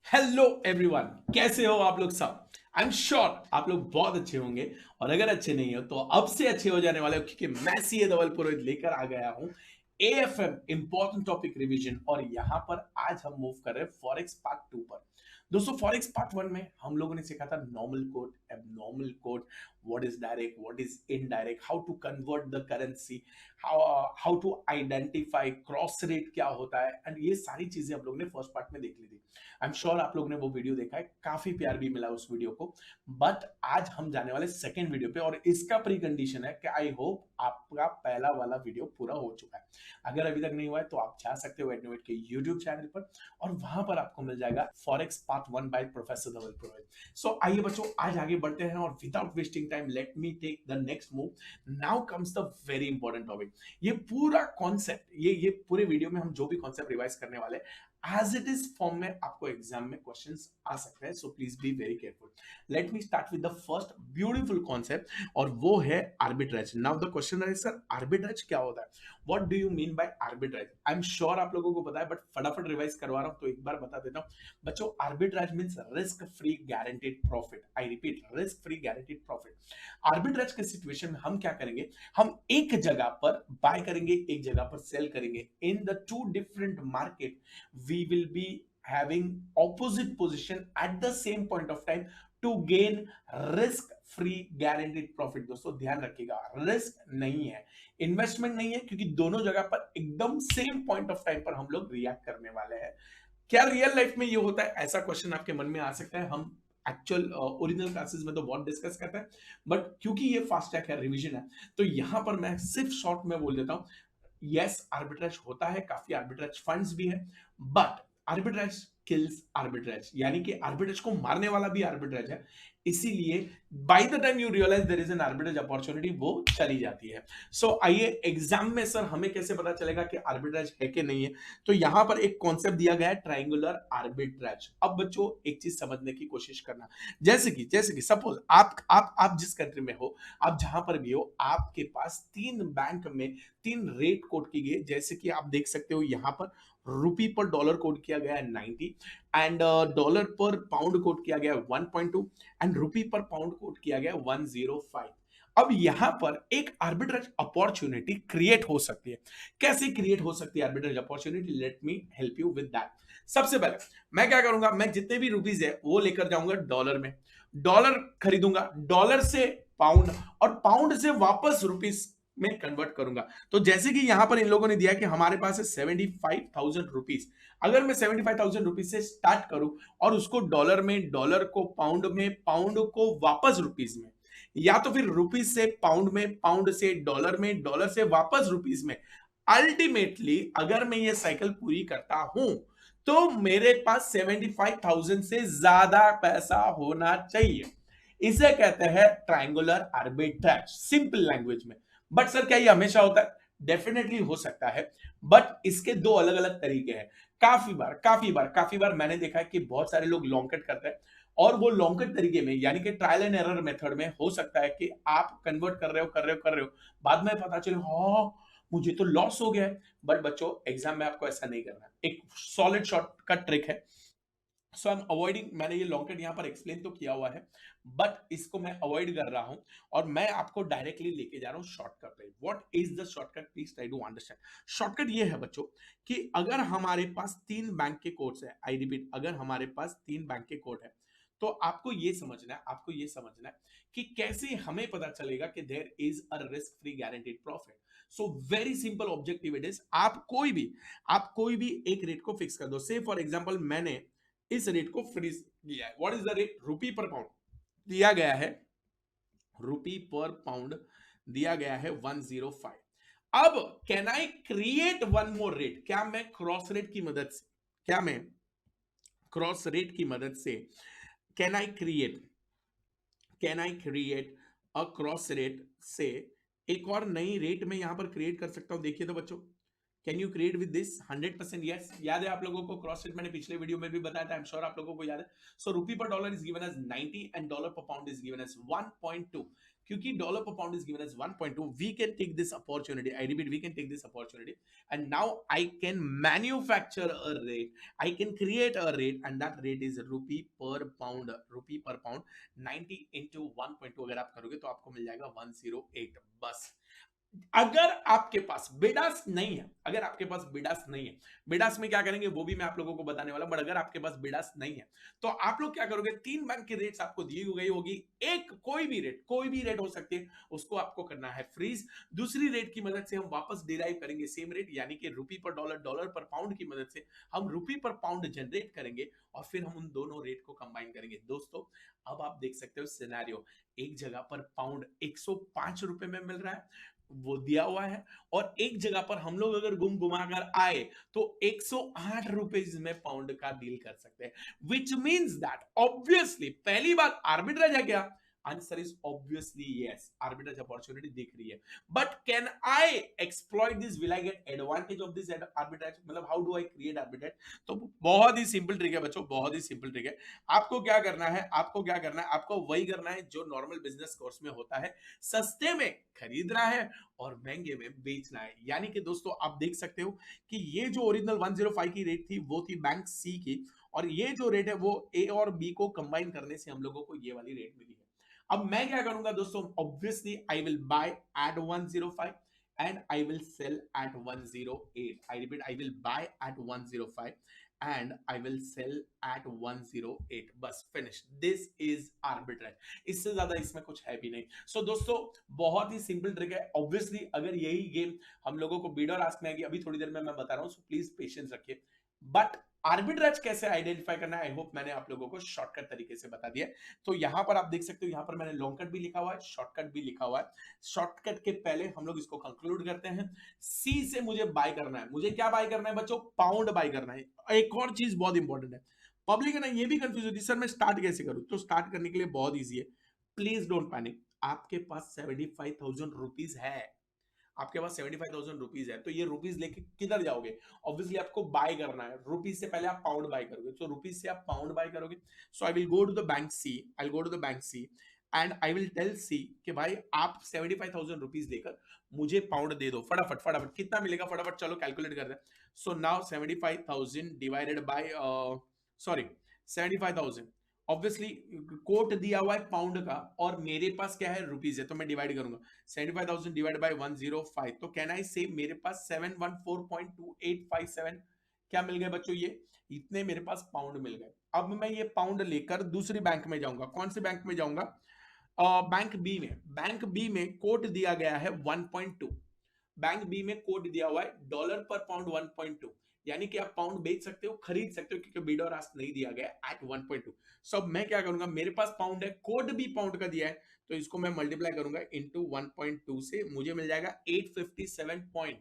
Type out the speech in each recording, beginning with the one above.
Hello everyone, कैसे हो आप लोग सब। आई एम श्योर आप लोग बहुत अच्छे होंगे। और अगर अच्छे नहीं हो तो अब से अच्छे हो जाने वाले हो, क्योंकि मैं सीए धवल पुरोहित लेकर आ गया हूं एएफएम इंपॉर्टेंट टॉपिक रिवीजन। और यहां पर आज हम मूव कर रहे हैं फॉरेक्स पार्ट 2 पर। दोस्तों, फॉरेक्स पार्ट 1 में हम लोगों ने सीखा था normal code, abnormal code, what is direct, what is indirect, how to convert the currency, how to identify cross rate क्या होता है। एंड ये सारी चीजें हम लोग ने फर्स्ट पार्ट में देख ली थी। आई एम श्योर आप लोगों ने वो वीडियो देखा है, काफी प्यार भी मिला उस वीडियो को। बट आज हम जाने वाले सेकेंड वीडियो पे, और इसका प्री कंडीशन है कि आई होप आपका पहला वाला वीडियो पूरा हो चुका है। अगर अभी तक नहीं हुआ है तो आप जा सकते हो एडनोवेट के यूट्यूब चैनल पर, और वहां पर आपको मिल जाएगा forex part 1 by professor Dhaval Purohit. So आइए बच्चों, आज आगे बढ़ते हैं, और without wasting time let me take the next move. Now comes the very important topic. ये पूरा कॉन्सेप्ट, ये पूरे वीडियो में हम जो भी कॉन्सेप्ट रिवाइज करने वाले हैं, एज इट इज फॉर्म में आपको एग्जाम में क्वेश्चंस आ सकते हैं। So please be very careful. Let me start with the first beautiful concept, और वो है आर्बिट्रेज। नाउ द क्वेश्चन है सर, आर्बिट्रेज क्या होता है, what do you mean by arbitrage. I am sure आप लोगों को पता है, बट फटाफट रिवाइज करवा रहा हूं तो एक बार बता देता हूं बच्चों। Arbitrage means risk free guaranteed profit. I repeat, risk free guaranteed profit. Arbitrage के सिचुएशन में हम क्या करेंगे, हम एक जगह पर बाय करेंगे, एक जगह पर सेल करेंगे। In the two different market we will be having opposite position at the same point of time to gain risk free guaranteed profit। दोस्तों ध्यान रखिएगा, रिस्क नहीं है, इन्वेस्टमेंट नहीं है, क्योंकि दोनों जगह पर एकदम सेम पॉइंट ऑफ टाइम पर हम लोग रिएक्ट करने वाले हैं। क्या रियल लाइफ में ये होता है, ऐसा क्वेश्चन आपके मन में आ सकता है। हम एक्चुअल ओरिजिनल क्लासेस में तो बहुत डिस्कस करते हैं, बट क्योंकि ये फास्ट ट्रैक है, रिवीजन है, तो यहां पर मैं सिर्फ शॉर्ट में बोल देता हूं। यस, आर्बिट्रेज होता है, काफी आर्बिट्रेज फंड्स भी है, बट आर्बिट्रेज किल्स आर्बिट्रेज, यानी कि आर्बिट्रेज को मारने वाला भी आर्बिट्रेज है। इसीलिए by the time you realise there is an arbitrage opportunity, वो चली जाती है। सो आइए, एग्जाम में सर हमें कैसे पता चलेगा कि आर्बिट्रेज है कि नहीं है। तो यहां पर एक कॉन्सेप्ट दिया गया है, ट्रायंगुलर आर्बिट्रेज। अब बच्चों एक चीज समझने की कोशिश करना। जैसे कि सपोज आप जिस कंट्री में हो, आप जहां पर भी हो, आपके पास तीन बैंक में तीन रेट कोट की गई। जैसे कि आप देख सकते हो यहां पर रुपी पर डॉलर कोट किया गया है 90, and dollar per pound coat किया गया है 1.2, एंड रुपी पर पाउंड कोट किया गया है 105। अब यहां पर एक आर्बिट्रेज अपॉर्चुनिटी क्रिएट हो सकती है। कैसे क्रिएट हो सकती है arbitrage opportunity, let me help you with that. सबसे पहले मैं क्या करूंगा, मैं जितने भी रुपीज है वो लेकर जाऊंगा डॉलर में, डॉलर खरीदूंगा, डॉलर से पाउंड, और पाउंड से वापस रुपीज में कन्वर्ट करूंगा। तो जैसे कि यहां पर इन लोगों ने दिया कि हमारे पास है 75,000 रुपीज। अगर मैं 75,000 रुपीज से स्टार्ट करूं और उसको डॉलर में, डॉलर को पाउंड में, पाउंड को वापस रुपीज में, या तो फिर रुपीज से पाउंड में, पाउंड से डॉलर में, डॉलर से वापस रुपीज में, अल्टीमेटली अगर मैं ये साइकिल पूरी करता हूं तो मेरे पास 75,000 से ज्यादा पैसा होना चाहिए। इसे कहते हैं ट्रायंगुलर आर्बिट्रेज, सिंपल लैंग्वेज में। बट सर क्या ये हमेशा होता है, डेफिनेटली हो सकता है, बट इसके दो अलग अलग तरीके हैं। काफी बार मैंने देखा है कि बहुत सारे लोग लॉन्ग कट करते हैं, और वो लॉन्ग कट तरीके में, यानी कि ट्रायल एंड एरर मेथड में हो सकता है कि आप कन्वर्ट कर रहे हो, बाद में पता चले हाँ मुझे तो लॉस हो गया है। बट बच्चों, एग्जाम में आपको ऐसा नहीं करना, एक सॉलिड शॉर्टकट ट्रिक है। सो आई एम अवॉइडिंग, मैंने ये लॉन्ग कट यहां पर एक्सप्लेन तो किया हुआ है, बट इसको मैं अवॉइड कर रहा हूं, और मैं आपको डायरेक्टली लेके जा रहा हूं शॉर्टकट पे। What is the shortcut, please try to understand. Shortcut ये है बच्चों कि अगर हमारे पास तीन बैंक के कोड्स है, आई रिपीट, अगर हमारे पास तीन बैंक के कोड है, तो आपको ये समझना है कि कैसे हमें पता चलेगा कि there is a risk free guaranteed profit. So very simple objective it is, आप कोई भी एक रेट को फिक्स कर दो। से फॉर एग्जांपल मैंने इस रेट को फ्रीज किया है। What is the rate, rupee पर पाउंड दिया गया है, रुपी पर पाउंड दिया गया है 105। अब can I create one more rate, क्या मैं क्रॉस रेट की मदद से can I create a cross rate से एक और नई रेट में यहां पर क्रिएट कर सकता हूं। देखिए तो बच्चों, can you create with this 100% yes. याद है आप लोगों को, क्रॉस रेट मैंने पिछले वीडियो में भी बताया था, आई एम श्योर आप लोगों को याद है। So rupee per dollar is given as 90 and dollar per pound is given as 1.2। क्योंकि dollar per pound is given as 1.2, we can take this opportunity, I repeat, we can take this opportunity and now I can manufacture a rate, I can create a rate and that rate is rupee per pound 90 into 1.2 अगर आप करोगे तो आपको मिल जाएगा 108 बस। अगर आपके पास बिडास नहीं है, अगर आपके पास बिडास नहीं है, बिडास में क्या करेंगे वो भी मैं आप लोगों को बताने वाला हूं, बट अगर आपके पास बिडास नहीं है तो आप लोग क्या करोगे, 3 बैंक की रेट्स आपको दी गई होगी, एक कोई भी रेट हो सकती है, उसको आपको करना है फ्रीज। दूसरी रेट की मदद से हम वापस डिराइव करेंगे सेम रेट, यानी कि रुपी per dollar, dollar per pound की मदद से हम रुपी पर पाउंड जनरेट करेंगे और फिर हम उन दोनों रेट को कंबाइन करेंगे। दोस्तों अब आप देख सकते हो सिनेरियो, एक जगह पर पाउंड 105 रुपए में मिल रहा है, वो दिया हुआ है, और एक जगह पर हम लोग अगर घुमा कर आए तो 108 रुपीज में पाउंड का डील कर सकते हैं, विच मीन्स दैट ऑब्वियसली पहली बात आर्बिट्रेज है क्या, answer is obviously yes, arbitrage opportunity दिख रही है, but can I exploit this, will I get advantage of this arbitrage, मतलब how do I create arbitrage. तो बहुत ही सिंपल ट्रिक है बच्चों, बहुत ही सिंपल ट्रिक है। आपको क्या करना है, आपको वही करना है जो नॉर्मल बिजनेस कोर्स में होता है, सस्ते में खरीदना है और महंगे में बेचना है। यानी कि दोस्तों आप देख सकते हो कि ये जो ओरिजिनल 105 की रेट थी वो थी बैंक सी की, और ये जो रेट है वो ए और बी को कंबाइन करने से हम लोगों को ये वाली रेट मिली है। अब मैं क्या करूंगा दोस्तों, obviously I will buy at 105 and I will sell at 108. I repeat, I will buy at 105 and I will sell at 108. बस फिनिश, दिस इज आर्बिट्रेज, इससे ज्यादा इसमें कुछ है भी नहीं। सो दोस्तों बहुत ही सिंपल ट्रिक है, ऑब्वियसली अगर यही गेम हम लोगों को बीड और आस्क में आएगी, अभी थोड़ी देर में मैं बता रहा हूं, सो प्लीज पेशेंस रखिए। बट आर्बिट्रेज कैसे आइडेंटिफाई करना है, आई होप मैंने आप लोगों को शॉर्टकट तरीके से बता दिया। तो यहां पर आप देख सकते हो, यहां पर मैंने लॉन्ग कट भी लिखा हुआ है, शॉर्टकट भी लिखा हुआ है। शॉर्टकट के पहले हम लोग इसको कंक्लूड करते हैं। सी से मुझे बाय करना है, मुझे क्या बाय करना है बच्चों, पाउंड बाय करना है। एक और चीज बहुत इंपॉर्टेंट है, पब्लिक है ना ये भी कंफ्यूज होती है, सर मैं स्टार्ट कैसे करूं, तो स्टार्ट करने के लिए बहुत ईजी है, प्लीज डोंट पैनिक। आपके पास 75,000 रुपीज है, आपके पास 75,000 रुपीज है, तो ये रुपीज लेके किधर जाओगे, ऑब्वियसली आपको बाय करना है, रुपीज से पहले आप पाउंड बाय करोगे, तो रुपीज से आप पाउंड बाय करोगे। So I will go to the bank C, I will go to the bank C and I will tell C कि भाई आप 75,000 रुपीज लेकर मुझे पाउंड दे दो, फटाफट फटाफट कितना मिलेगा, फटाफट चलो कैलकुलेट कर दे। So now 75,000 divided by sorry 75,000, obviously quote दिया हुआ है पाउंड का और मेरे पास क्या है रुपीज है, तो मैं डिवाइड करूंगा 75,000 डिवाइड बाय 105, तो कैन आई से मेरे पास 714.2857 क्या मिल गए बच्चों, ये इतने मेरे पास पाउंड मिल गए। अब मैं ये पाउंड लेकर दूसरी बैंक में जाऊंगा, कौन सी बैंक में जाऊंगा, बैंक बी में। बैंक बी में कोट दिया गया है 1.2, बैंक बी में कोड दिया हुआ है डॉलर पर पाउंड 1.2, यानी कि आप पाउंड बेच सकते हो, खरीद सकते हो, क्योंकि बीड और आस्क नहीं दिया गया एट 1.2। सो अब मैं क्या करूंगा, मेरे पास पाउंड है, कोड भी पाउंड का दिया है, तो इसको मैं मल्टीप्लाई करूंगा इनटू 1.2 से, मुझे मिल जाएगा 857 पॉइंट,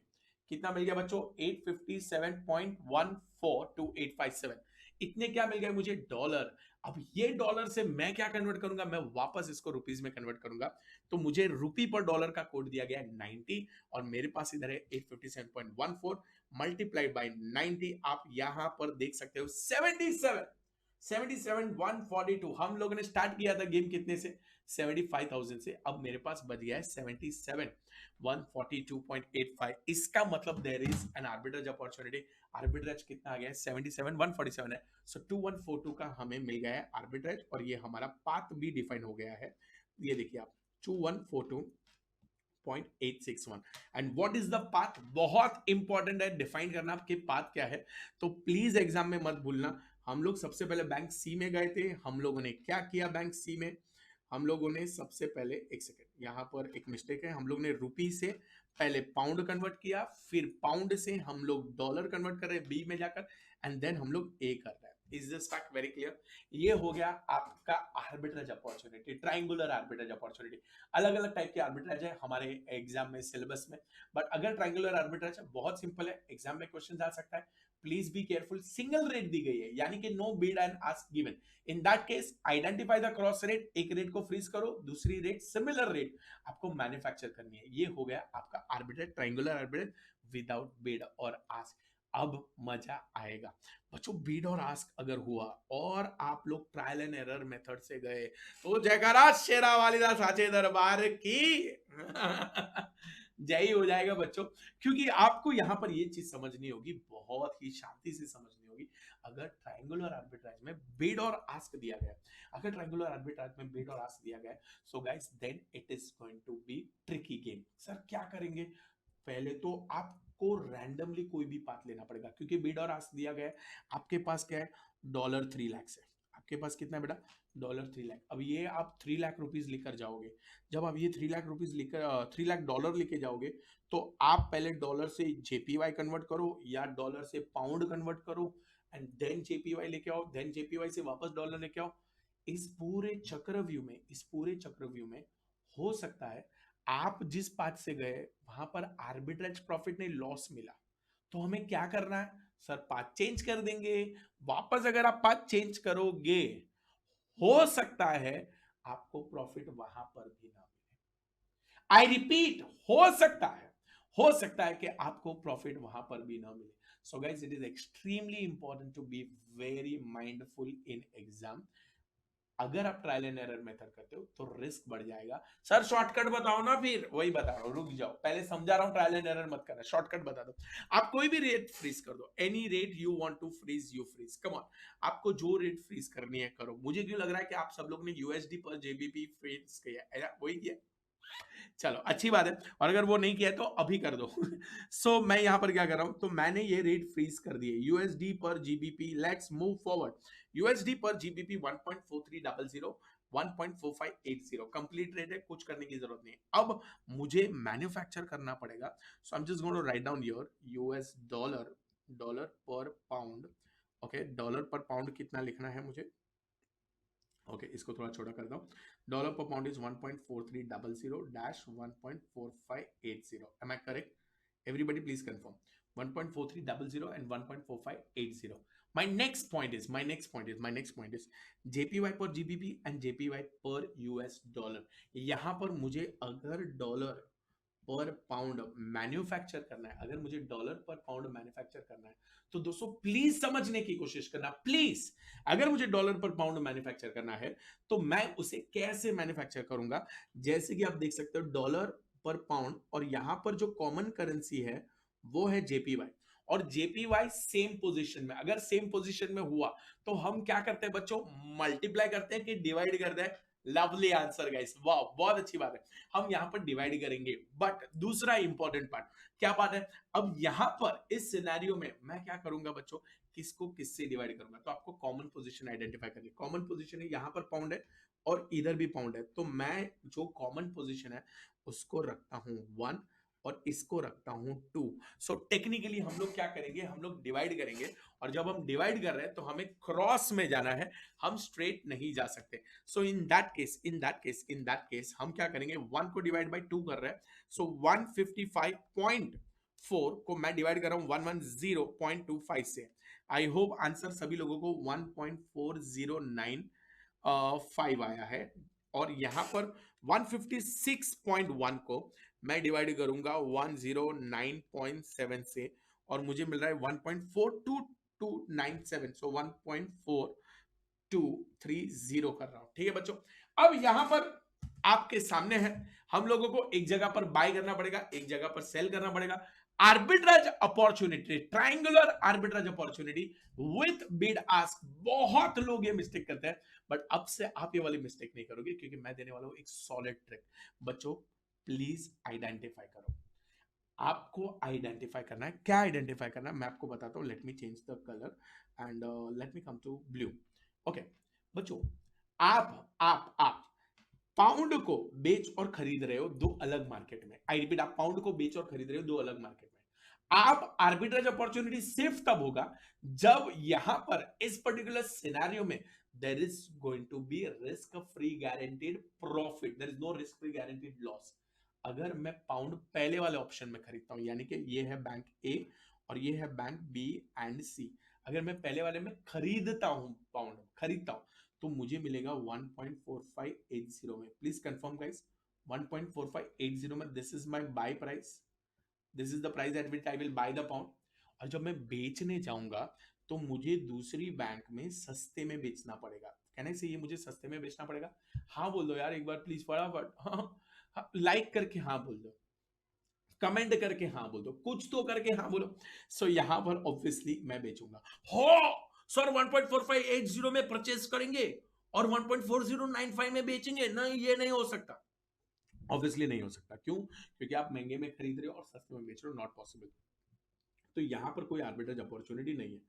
कितना मिल गया बच्चों, 857.142857, इतने क्या मिल गए मुझे, डॉलर। अब ये डॉलर से मैं क्या कन्वर्ट करूंगा, मैं वापस इसको रुपीज में कन्वर्ट करूंगा, तो मुझे रुपी पर डॉलर का कोड दिया गया है 90 और मेरे पास इधर है 857.14 मल्टीप्लाइड बाय 90, आप यहां पर देख सकते हो 77,142। हम लोगों ने स्टार्ट किया था गेम कितने से, 75,000 से, अब मेरे पास बच गया है 77,142.85। इसका मतलब there is an arbitrage opportunity, arbitrage कितना आ गया है 77,147 है, सो 2142 का हमें मिल गया है आर्बिट्रेज, और ये हमारा पाथ भी डिफाइन हो गया है, ये देखिए आप 2142.861 and what is the path, बहुत इंपॉर्टेंट है डिफाइन करना आपके पाथ क्या है, तो प्लीज एग्जाम में मत भूलना। हम लोग सबसे पहले बैंक सी में गए थे, हम लोगों ने क्या किया बैंक सी में, हम लोगों ने सबसे पहले, एक सेकेंड यहां पर एक मिस्टेक है, हम लोग ने रुपी से पहले पाउंड कन्वर्ट किया, फिर पाउंड से हम लोग डॉलर कन्वर्ट कर रहे हैं बी में जाकर, एंड देन हम लोग ए कर रहे हैं। Is this fact very clear, ये हो गया आपका arbitrage opportunity, triangular arbitrage opportunity. अलग अलग टाइप के आर्बिट्रेज है हमारे एग्जाम में, सिलेबस में, बट अगर ट्रायंगुलर आर्बिट्रेज है बहुत सिंपल है, एग्जाम में क्वेश्चन आ सकता है, please be careful, single rate दी गई है, यानी कि no bid and ask given, in that case identify the cross rate, एक रेट को फ्रीज करो, दूसरी रेट सिमिलर रेट आपको मैन्युफैक्चर करनी है, ये हो गया आपका arbitrage, triangular arbitrage without bid और आस्क। अब मजा आएगा बच्चों। बीड और आस्क अगर हुआ और आप लोग ट्रायल एंड एरर मेथड से गए तो जयकारा शेरा वालिदा साचे दरबार की जय ही हो जाएगा बच्चों। क्योंकि आपको यहां पर ये चीज समझनी होगी, बहुत ही शांति से समझनी होगी। अगर ट्रायंगुलर आर्बिट्राज में बीड और आस्क दिया गया, अगर ट्रायंगुलर आर्बिट्राज में बीड और आस्क दिया गया, so guys then it is going to be tricky game. Sir क्या करेंगे? पहले तो आपको रैंडमली कोई भी पाथ लेना पड़ेगा, क्योंकि बीड और आस्क दिया गया है। आपके पास क्या है? $3 लाख है। आपके पास कितना है बेटा? $3 लाख। अब ये आप $3 लाख लेकर जाओगे। जब आप ये $3 लाख लेकर $3 लाख लेके जाओगे, तो आप पहले डॉलर से जेपीवाई कन्वर्ट करो या डॉलर से पाउंड कन्वर्ट करो, एंड देन जेपीवाई लेके आओ, देन जेपीवाई से वापस डॉलर लेके आओ। इस पूरे चक्रव्यूह में हो सकता है आप जिस पाथ से गए वहां पर आर्बिट्रेज प्रॉफिट नहीं, लॉस मिला। तो हमें क्या करना है? सर पाथ चेंज कर देंगे। वापस अगर आप पाथ चेंज करोगे, हो सकता है आपको प्रॉफिट वहां पर भी ना मिले। आई रिपीट, हो सकता है कि आपको प्रॉफिट वहां पर भी ना मिले। So guys, it is extremely important to be very mindful in exam. अगर आप ट्रायल एंड एरर मेथड करते हो तो रिस्क बढ़ जाएगा। सर शॉर्टकट बताओ ना, फिर वही बता रहा हूं, रुक जाओ, पहले समझा रहा हूं, ट्रायल एंड एरर मत करना, शॉर्टकट बता दो। आप कोई भी रेट फ्रीज कर दो, any rate you want to freeze you freeze, come on. आपको जो रेट फ्रीज करनी है करो। मुझे क्यों लग रहा है कि आप सब लोग ने यूएसडी पर जेबीपी फ्रीज किया, वही किया। चलो अच्छी बात है, और अगर वो नहीं किया तो अभी कर दो। सो मैं यहां पर क्या कर रहा हूं, तो मैंने ये रेट फ्रीज कर दिए यूएसडी पर GBP. Let's move forward. USD पर जीबीपी 1.4300, 1.4580 कंप्लीट रेट है, कुछ करने की जरूरत नहीं है। अब मुझे मैन्युफैक्चर करना पड़ेगा। So I am just going to write down your US dollar, dollar per pound. Okay, dollar per pound कितना लिखना है मुझे? ओके, इसको थोड़ा छोटा कर दो। Dollar per pound is 1.4300 dash 1.4580। Am I correct? Everybody please confirm. 1.4300 and 1.4580. My next point is JPY per GBP and JPY per US dollar. यहां पर मुझे अगर डॉलर पर पाउंड मैन्युफैक्चर करना है, अगर मुझे डॉलर पर पाउंड मैन्युफैक्चर करना है, तो दोस्तों प्लीज समझने की कोशिश करना, प्लीज। अगर मुझे डॉलर पर पाउंड मैन्युफैक्चर करना है तो मैं उसे कैसे मैन्युफैक्चर करूंगा? जैसे कि आप देख सकते हो, डॉलर पर पाउंड, और यहां पर जो कॉमन करेंसी है वो है जेपीवाई। और जेपीवाई सेम पोजीशन में, अगर सेम पोजीशन में हुआ तो हम क्या करते हैं बच्चों? मल्टीप्लाई करते हैं कि डिवाइड करते हैं? लवली आंसर गाइस, वाह, बहुत अच्छी बात है। हम यहां पर डिवाइड करेंगे। बट दूसरा इंपॉर्टेंट पार्ट, क्या बात है? अब यहां पर इस सिनेरियो में मैं क्या करूंगा बच्चों? किसको किससे डिवाइड करूंगा? तो आपको कॉमन पोजीशन आइडेंटिफाई करनी। कॉमन पोजीशन है, यहां पर पाउंड है और इधर भी पाउंड है, तो मैं जो कॉमन पोजीशन है उसको रखता हूं 1 और इसको रखता हूं 2। सो टेक्निकली हम लोग क्या करेंगे? हम लोग डिवाइड करेंगे, और जब हम डिवाइड कर रहे हैं तो हमें क्रॉस में जाना है, हम स्ट्रेट नहीं जा सकते। सो इन दैट केस हम क्या करेंगे? 1 को डिवाइड बाय 2 कर रहे हैं, सो 155.4 को मैं डिवाइड कर रहा हूं 110.25 से। आई होप आंसर सभी लोगों को 1.4095 आया है। और यहां पर 156.1 को मैं डिवाइड करूंगा 109.7 से, और मुझे मिल रहा है 1.42297, सो 1.4230 कर रहा हूं। ठीक है बच्चों, अब यहां पर आपके सामने है, हम लोगों को एक जगह पर बाय करना पड़ेगा, एक जगह पर सेल करना पड़ेगा। Arbitrage opportunity, triangular arbitrage opportunity with bid ask. बहुत लोग ये मिस्टेक करते हैं, बट अब से आप ये वाली मिस्टेक नहीं करोगे, क्योंकि मैं देने वाला हूं एक सॉलिड ट्रिक। बच्चों प्लीज आइडेंटिफाई करो। आपको आइडेंटिफाई करना है। क्या आइडेंटिफाई करना है मैं आपको बताता हूं। Let me change the colour and let me come to blue. Okay बच्चों, आप पाउंड को बेच और खरीद रहे हो दो अलग मार्केट में। आई रिपीट, आप पाउंड को बेच और खरीद रहे हो दो अलग मार्केट में। आप आर्बिट्रेज अपॉर्चुनिटी सिर्फ तब होगा जब यहां पर इस पर्टिकुलर सिनेरियो में there is going to be risk free guaranteed profit, there is no risk free guaranteed loss. अगर मैं पाउंड पहले वाले ऑप्शन में खरीदता हूं, यानी कि ये है बैंक ए और ये है बैंक बी एंड सी, अगर मैं पहले वाले में खरीदता हूं, पाउंड खरीदता हूं, तो मुझे मिलेगा 1.4580 में। प्लीज कंफर्म गाइस, 1.4580 में this is my buy price, this is the price at which I will buy the pound. और जब मैं बेचने जाऊंगा तो मुझे दूसरी बैंक में सस्ते में बेचना पड़ेगा। कहने से ये मुझे सस्ते में बेचना पड़ेगा। हाँ बोल दो यार एक बार प्लीज फटाफट। हाँ, लाइक करके हाँ बोल दो, कमेंट करके हाँ बोल दो, कुछ तो करके हाँ बोलो। सो यहां पर ऑब्वियसली मैं बेचूंगा। हो सर 1.4580 में परचेज करेंगे और 1.4095 में बेचेंगे? नहीं, ये नहीं हो सकता। ऑब्वियसली नहीं हो सकता। क्यों? क्योंकि आप महंगे में खरीद रहे हो और सस्ते में बेच रहे हो, नॉट पॉसिबल। तो यहां पर कोई आर्बिट्रेज अपॉर्चुनिटी नहीं है।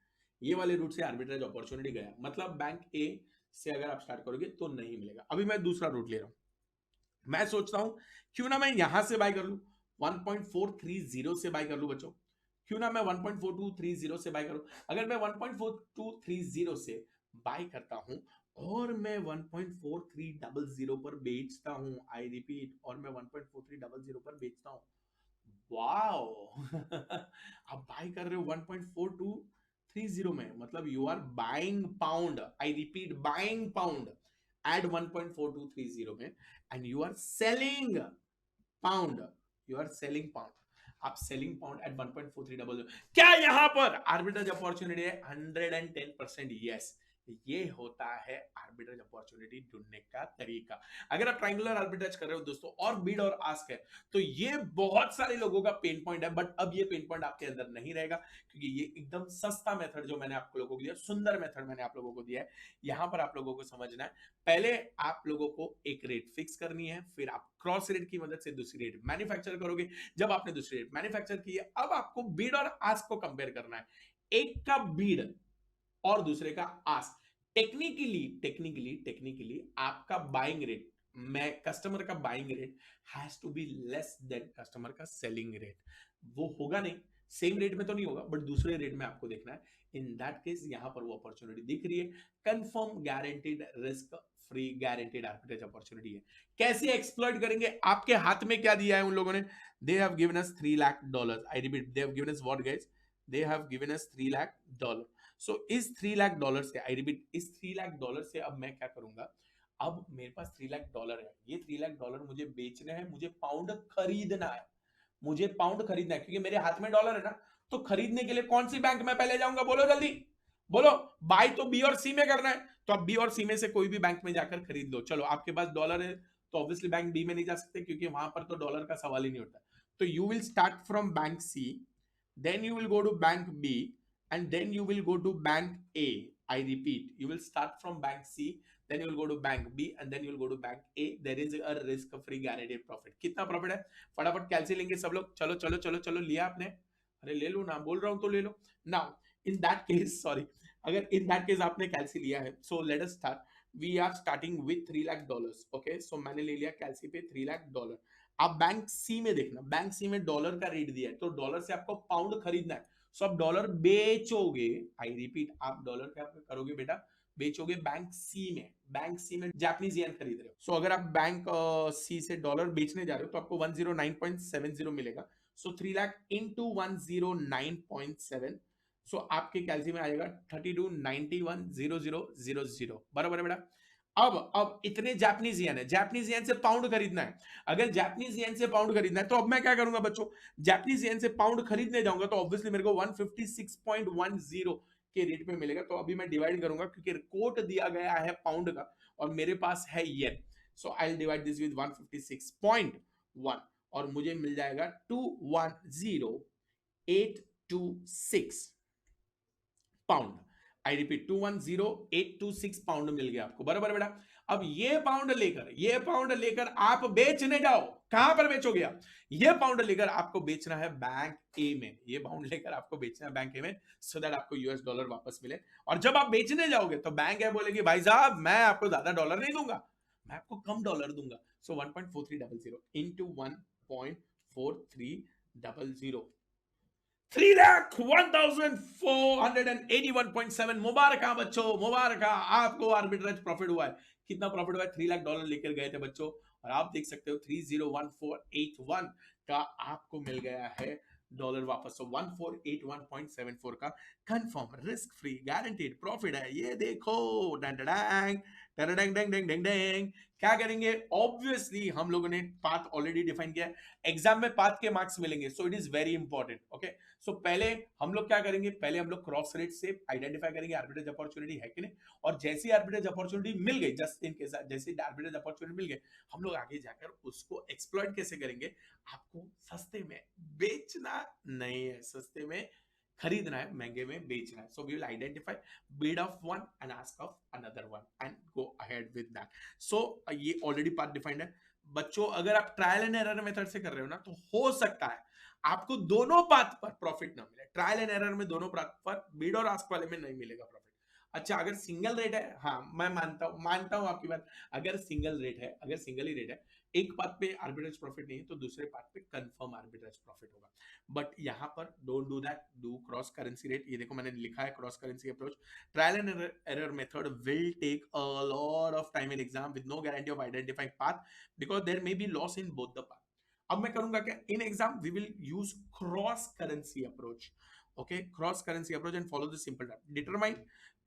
ये वाले रूट से आर्बिट्रेज अपॉर्चुनिटी गया, मतलब बैंक ए से अगर आप स्टार्ट करोगे तो नहीं मिलेगा। अभी मैं दूसरा रूट ले रहा हूं। मैं सोचता हूं क्यों ना मैं यहां से बाय कर लूं, 1.430 से बाय कर लूं बच्चों। क्यों ना मैं 1.4230 से बाय करूं। अगर मैं 1.4230 से बाय करता हूं और मैं 1.4300 पर बेचता हूं, आई रिपीट, और मैं 1.4300 पर बेचता हूं, वाओ। आप बाय कर रहे हो 1.4230 में, मतलब you are buying pound, I repeat buying pound at 1.4230 में, and you are selling pound, you are selling pound, आप सेलिंग पाउंड एट 1.4300। क्या यहां पर आर्बिट्रेज अपॉर्चुनिटी है? 110% यस। ये होता है आर्बिट्रेज अपॉर्चुनिटी ढूंढने का तरीका। अगर आप ट्रायंगुलर आर्बिट्रेज कर रहे हो दोस्तों और बीड और आस्क है, तो ये बहुत सारे लोगों का पेन पॉइंट है, बट अब ये पेन पॉइंट आपके अंदर नहीं रहेगा, क्योंकि ये एकदम सस्ता मेथड जो मैंने आप लोगों को दिया, सुंदर मेथड मैंने आप लोगों को दिया है। यहां पर आप लोगों को समझना है, पहले आप लोगों को एक रेट फिक्स करनी है, फिर आप क्रॉस रेट की मदद से दूसरी रेट मैन्युफैक्चर करोगे। जब आपने दूसरी रेट मैन्युफैक्चर की है, अब आपको बीड और आस्क को कंपेयर करना है। एक का बीड और दूसरे का आस्क। टेक्निकली आपका बाइंग रेट, मैं कस्टमर का buying rate has to be less than customer का सेलिंग रेट। वो होगा नहीं, सेम रेट में तो नहीं होगा, बट दूसरे रेट में आपको देखना है। इन दैट केस यहां पर वो अपॉर्चुनिटी दिख रही है, confirm guaranteed risk free guaranteed arbitrage opportunity है। कैसे एक्सप्लॉइट करेंगे? आपके हाथ में क्या दिया है उन लोगों ने? They have given us $3 lakh. I repeat, they have given us what guys? They have given us $3 lakh. So इस $3 लाख से, आई रिपीट, इस $3 लाख से अब मैं क्या करूंगा? अब मेरे पास $3 लाख है, ये $3 लाख मुझे बेचने हैं, मुझे पाउंड खरीदना है, मुझे पाउंड खरीदना है, क्योंकि मेरे हाथ में डॉलर है ना। तो खरीदने के लिए कौन सी बैंक में पहले जाऊंगा? बोलो जल्दी बोलो। बाय तो बी और सी में करना है, तो आप बी और सी में से कोई भी बैंक में जाकर खरीद लो। चलो, आपके पास डॉलर है तो ऑब्वियसली बैंक बी में नहीं जा सकते, क्योंकि वहां पर तो डॉलर का सवाल ही नहीं उठता। तो you will start from bank C, then you will go to bank B, and then you will go to bank A. I repeat, you will start from bank C, then you will go to bank B, and then you will go to bank A. There is a risk free guaranteed profit. कितना profit है? फटाफट कैलसी लेंगे सब लोग। चलो चलो चलो चलो, लिया आपने? अरे ले लो ना, बोल रहा हूं तो ले लो। Now in that case, sorry, अगर इन दैट केस आपने कैलसी लिया है, so let us start. We are starting with $3 lakh. Okay, so मैंने ले लिया कैलसी पे $3 लाख। आप बैंक सी में देखना, बैंक सी में डॉलर का रेट दिया है, तो डॉलर से आपको पाउंड खरीदना है, सो आप डॉलर बेचोगे। आई रिपीट, आप डॉलर क्या करोगे बेटा? बेचोगे बैंक सी में। बैंक सी में जापानीज येन खरीद रहे हो, सो अगर आप बैंक सी से डॉलर बेचने जा रहे हो तो आपको 109.70 मिलेगा। सो 3 लाख इंटू 109.7, सो आपके कैलसी में आएगा 3291,00,00 बराबर है बेटा। अब इतने जापानीज येन है, जापानीज येन से पाउंड खरीदना है। अगर जापानीज येन से पाउंड खरीदना है तो अब मैं क्या करूंगा बच्चों? जापानीज येन से पाउंड खरीदने जाऊंगा तो ऑब्वियसली मेरे को 156.10 के रेट पे मिलेगा। तो अभी मैं डिवाइड करूंगा, क्योंकि कोट दिया गया है पाउंड का और मेरे पास है yen. So I will divide this with 156.1 और मुझे मिल जाएगा 210,826 पाउंड। आई रिपीट, 210,826 पाउंड मिल गया आपको, बराबर बेटा। अब ये पाउंड लेकर आप बेचने जाओ। कहां पर बेचोगे आप? ये पाउंड लेकर आपको बेचना है बैंक ए में। ये पाउंड लेकर आपको बेचना है बैंक ए में, सो दैट आपको यूएस डॉलर वापस मिले। और जब आप बेचने जाओगे तो बैंक ए बोलेगी, भाई साहब मैं आपको ज्यादा डॉलर नहीं दूंगा, मैं आपको कम डॉलर दूंगा। सो 1.4300 इंटू 1.4300, 3,01,481.7। मुबारक बच्चों, मुबारक, आपको आर्बिट्रेज प्रॉफिट हुआ है। कितना प्रॉफिट हुआ है? $3 लाख लेकर गए थे बच्चों, और आप देख सकते हो 301481 का आपको मिल गया है डॉलर वापस। तो 1481.74 का confirm, risk free, guaranteed profit है, ये देखो। डंग डंग डंग डंग डंग डंग डंग डंग। क्या करेंगे? ऑब्वियसली हम लोगों ने पाथ ऑलरेडी डिफाइन किया है, एग्जाम में पाथ के मार्क्स मिलेंगे, so it is very important. Okay, so पहले हम लोग क्या करेंगे? पहले हम लोग क्रॉस रेट से आइडेंटिफाई करेंगे आर्बिट्रेज अपॉर्चुनिटी है कि नहीं, और जैसी आर्बिट्रेज अपॉर्चुनिटी मिल गई, जस्ट इन केस जैसी आर्बिट्रेज अपॉर्चुनिटी मिल गई, हम लोग आगे जाकर उसको एक्सप्लॉइट कैसे करेंगे? आपको सस्ते में बेचना नहीं है, सस्ते में खरीदना है, महंगे में बेचना है। So we will identify bid of one and ask of another one and go ahead with that. So ये ऑलरेडी पार्ट डिफाइंड है बच्चों। अगर आप ट्रायल एंड एरर मेथड से कर रहे हो ना, तो हो सकता है आपको दोनों पाथ पर प्रॉफिट ना मिले। ट्रायल एंड एरर में दोनों पाथ पर, बिड और आस्क वाले में नहीं मिलेगा प्रॉफिट। अच्छा, अगर सिंगल रेट है, हाँ मैं मानता हूं आपकी बात। अगर सिंगल रेट है, अगर सिंगल ही रेट है, एक पाथ पे आर्बिट्रेज प्रॉफिट नहीं है, तो दूसरे पाथ पे कंफर्म आर्बिट्रेज प्रॉफिट होगा। बट यहां पर don't do that, do cross currency rate. ये देखो मैंने लिखा है cross currency approach. Trial and error method will take a lot of time in exam with no guarantee of identifying path, because there may be loss in both the path. अब मैं करूंगा क्या? In exam we will use cross currency approach. Okay, cross currency approach and follow the simple step. Determine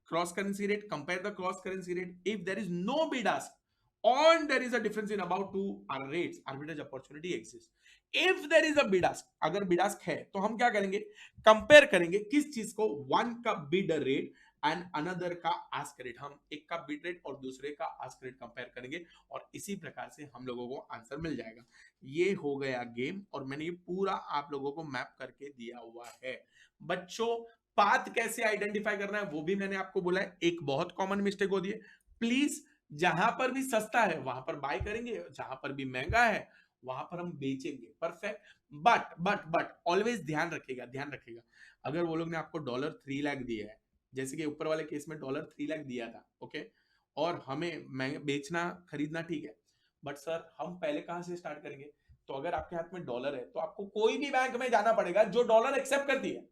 cross currency rate, compare the cross currency rate. If there is no bid ask and there is a difference in about two rates, arbitrage opportunity exists. If there is a bid ask, अगर bid ask है तो हम क्या करेंगे? Compare करेंगे किस चीज को? वन का बिड रेट एंड अनदर का आस्क रेट। हम एक का बिड रेट और दूसरे का आस्क रेट कंपेयर करेंगे, और इसी प्रकार से हम लोगों को आंसर मिल जाएगा। ये हो गया गेम, और मैंने ये पूरा आप लोगों को मैप करके दिया हुआ है। बच्चों, पाथ कैसे आइडेंटिफाई करना है वो भी मैंने आपको बोला है। एक बहुत कॉमन मिस्टेक होती है, प्लीज जहां पर भी सस्ता है वहां पर बाय करेंगे, जहां पर भी महंगा है वहां पर हम बेचेंगे। परफेक्ट। बट ऑलवेज ध्यान रखेगा, अगर वो लोग ने आपको $3 लाख दिया है, जैसे कि ऊपर वाले केस में $3 लाख दिया था, ओके, और हमें बेचना खरीदना ठीक है, बट सर हम पहले कहां से स्टार्ट करेंगे? तो अगर आपके हाथ में डॉलर है तो आपको कोई भी बैंक में जाना पड़ेगा जो डॉलर एक्सेप्ट करती है,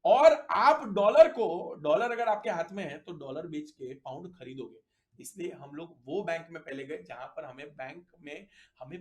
और आप डॉलर अगर आपके हाथ में है तो डॉलर बेच के पाउंड खरीदोगे। इसलिए हम लोग वो बैंक में पहले गए जहां पर हमें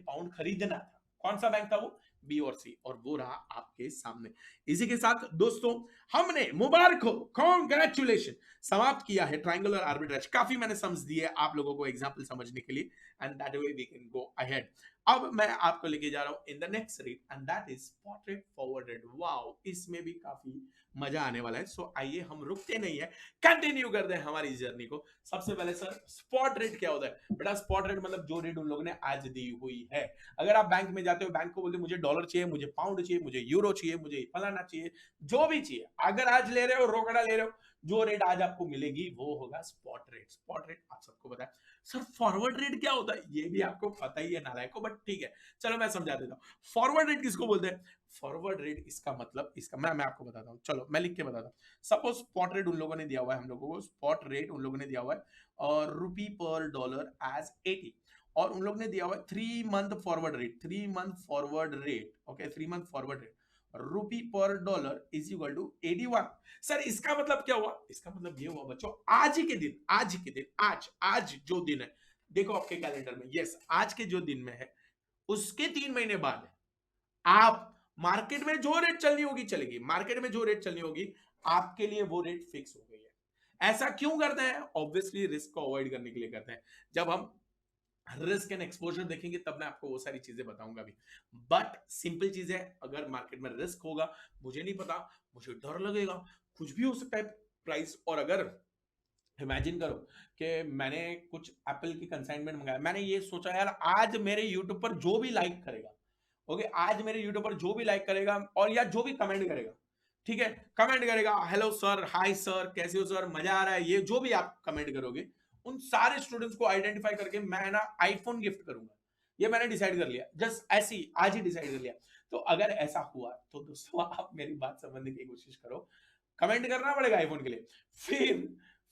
पाउंड खरीदना था। कौन सा बैंक था वो? बी और सी, और वो रहा आपके सामने। इसी के साथ दोस्तों, हमने मुबारक हो, कॉन्ग्रेचुलेशन, समाप्त किया है ट्रायंगुलर आर्बिट्रेज। काफी मैंने समझ दिए आप लोगों को एग्जाम्पल समझने के लिए, and that way we can go ahead. अब मैं आपको लेके जा रहा हूं in the next rate, and that is spot rate, forward rate. Wow, इसमें भी काफी मजा आने वाला है। सो आइए हम रुकते नहीं है, कंटिन्यू करते हैं हमारी जर्नी को। सबसे पहले सर, स्पॉट रेट क्या होता है? बेटा स्पॉट रेट मतलब जो रेट उन लोगों ने आज दी हुई है। अगर आप बैंक में जाते हो, बैंक को बोलते मुझे डॉलर चाहिए, मुझे पाउंड चाहिए, मुझे यूरो चाहिए, मुझे फलाना चाहिए, जो भी चाहिए, अगर आज ले रहे हो, रोकड़ा ले रहे हो, जो रेट आज आपको मिलेगी वो होगा स्पॉट रेट। स्पॉट रेट आप सबको पता है। सर फॉरवर्ड रेट क्या होता है? ये भी आपको पता ही है नालायकों, बट ठीक है, चलो मैं समझा देता हूँ। फॉरवर्ड रेट किसको बोलते हैं? फॉरवर्ड रेट इसका मतलब, इसका मैं आपको बताता हूँ, चलो मैं लिख के बताता हूँ। सपोज स्पॉट रेट उन लोगों ने दिया हुआ है, हम लोगों को स्पॉट रेट उन लोगों ने दिया हुआ है और रुपी पर डॉलर एज 80, और उन लोगों ने दिया हुआ है 3 month forward rate, 3 month forward rate, okay, 3 month forward rate, rupee per dollar is equal to 81। Sir इसका मतलब क्या हुआ? इसका मतलब ये हुआ बच्चों, आज ही के दिन, आज जो दिन है, देखो आपके कैलेंडर में, यस, आज के जो दिन में है, उसके 3 महीने बाद है। आप मार्केट में जो रेट चलनी होगी चलेगी, मार्केट में जो रेट चलनी होगी आपके लिए वो रेट फिक्स हो गई है। ऐसा क्यों करते हैं? ऑब्वियसली रिस्क को अवॉइड करने के लिए करते हैं। जब हम रिस्क एंड एक्सपोजर देखेंगे तब मैं आपको वो सारी चीजें बताऊंगा भी। बट सिंपल चीज है, अगर मार्केट में रिस्क होगा, मुझे नहीं पता, मुझे डर लगेगा, कुछ भी हो सकता है प्राइस। और अगर इमेजिन करो कि मैंने कुछ एप्पल की कंसाइनमेंट मंगाया, मैंने ये सोचा यार आज मेरे यूट्यूब पर जो भी लाइक करेगा, ओके, आज मेरे यूट्यूब पर जो भी लाइक करेगा और या जो भी कमेंट करेगा, ठीक है, कमेंट करेगा हेलो सर, हाय सर, कैसे हो सर, मजा आ रहा है, ये जो भी आप कमेंट करोगे, उन सारे स्टूडेंट्स को आइडेंटिफाई करके मैं ना आईफोन गिफ्ट करूंगा। ये मैंने डिसाइड कर लिया, जस्ट ऐसी आज ही डिसाइड कर लिया। तो अगर ऐसा हुआ तो दोस्तों आप मेरी बात समझने की कोशिश करो, कमेंट करना पड़ेगा आईफोन के लिए।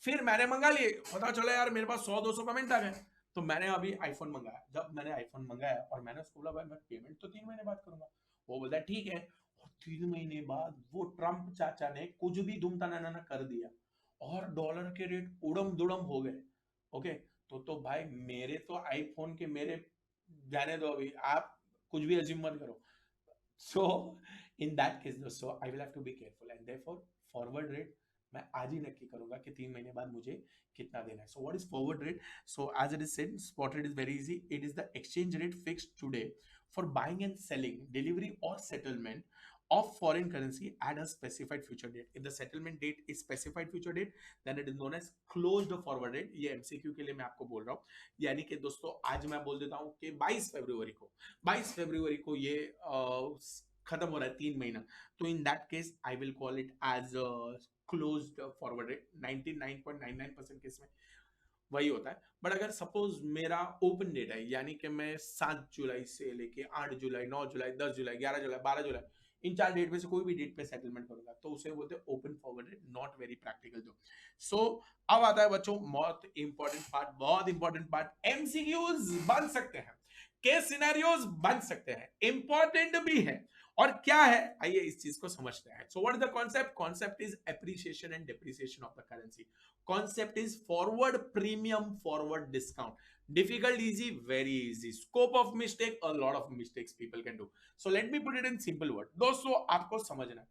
फिर मैंने मंगा लिए, पता चला यार मेरे पास 100-200 कमेंट आ गए, तो मैंने अभी आईफोन मंगाया। जब मैंने आईफोन मंगाया और मैंने उसको बोला भाई मैं पेमेंट तो 3 महीने बाद करूंगा, वो बोलता है ठीक है। और 3 महीने बाद वो ट्रम्प चाचा ने कुछ भी धूम तनाना कर दिया और डॉलर के रेट उड़म दुड़म हो गए। ओके, तो भाई मेरे तो आईफोन के मेरे, जाने दो अभी, आप कुछ भी अज्यूम मत करो। So in that case, so I will have to be careful, and therefore forward rate मैं आज ही नक्की करूंगा कि 3 महीने बाद मुझे कितना देना है. So what is forward rate? So as it is said, spot rate is very easy. It is the exchange rate fixed today for buying and selling, delivery or settlement of foreign currency at a specified future date. If the settlement date is specified future date, then it is known as closed forward rate. ये MCQ के लिए मैं आपको बोल रहा हूँ. यानी कि दोस्तों आज मैं बोल देता हूँ कि 22 फरवरी को ये खत्म हो रहा है 3 महीना. तो in that case I will call it as closed forward rate. 99.99% case में वही होता है. बट अगर सपोज मेरा ओपन डेट है, यानी कि मैं 7 जुलाई से लेके 8 जुलाई, 9 जुलाई, 10 जुलाई, 11 जुलाई, 12 जुलाई, इन 4 डेट में से कोई भी डेट पे सेटलमेंट करूंगा, तो उसे बोलते हैं open forward rate. Not very practical दो. सो अब आता है बच्चों बहुत इंपॉर्टेंट पार्ट. एमसीक्यूज बन सकते हैं, केस सिनेरियोज बन सकते हैं, इंपॉर्टेंट भी है. और क्या है, आइए इस चीज को समझते हैं. So what is the concept? Concept is appreciation and depreciation of the currency. Concept is forward premium, forward discount. Difficult, easy, very easy. Scope of mistake, a lot of mistakes people can do. So let me put it in simple word. दोस्तों आपको समझना है,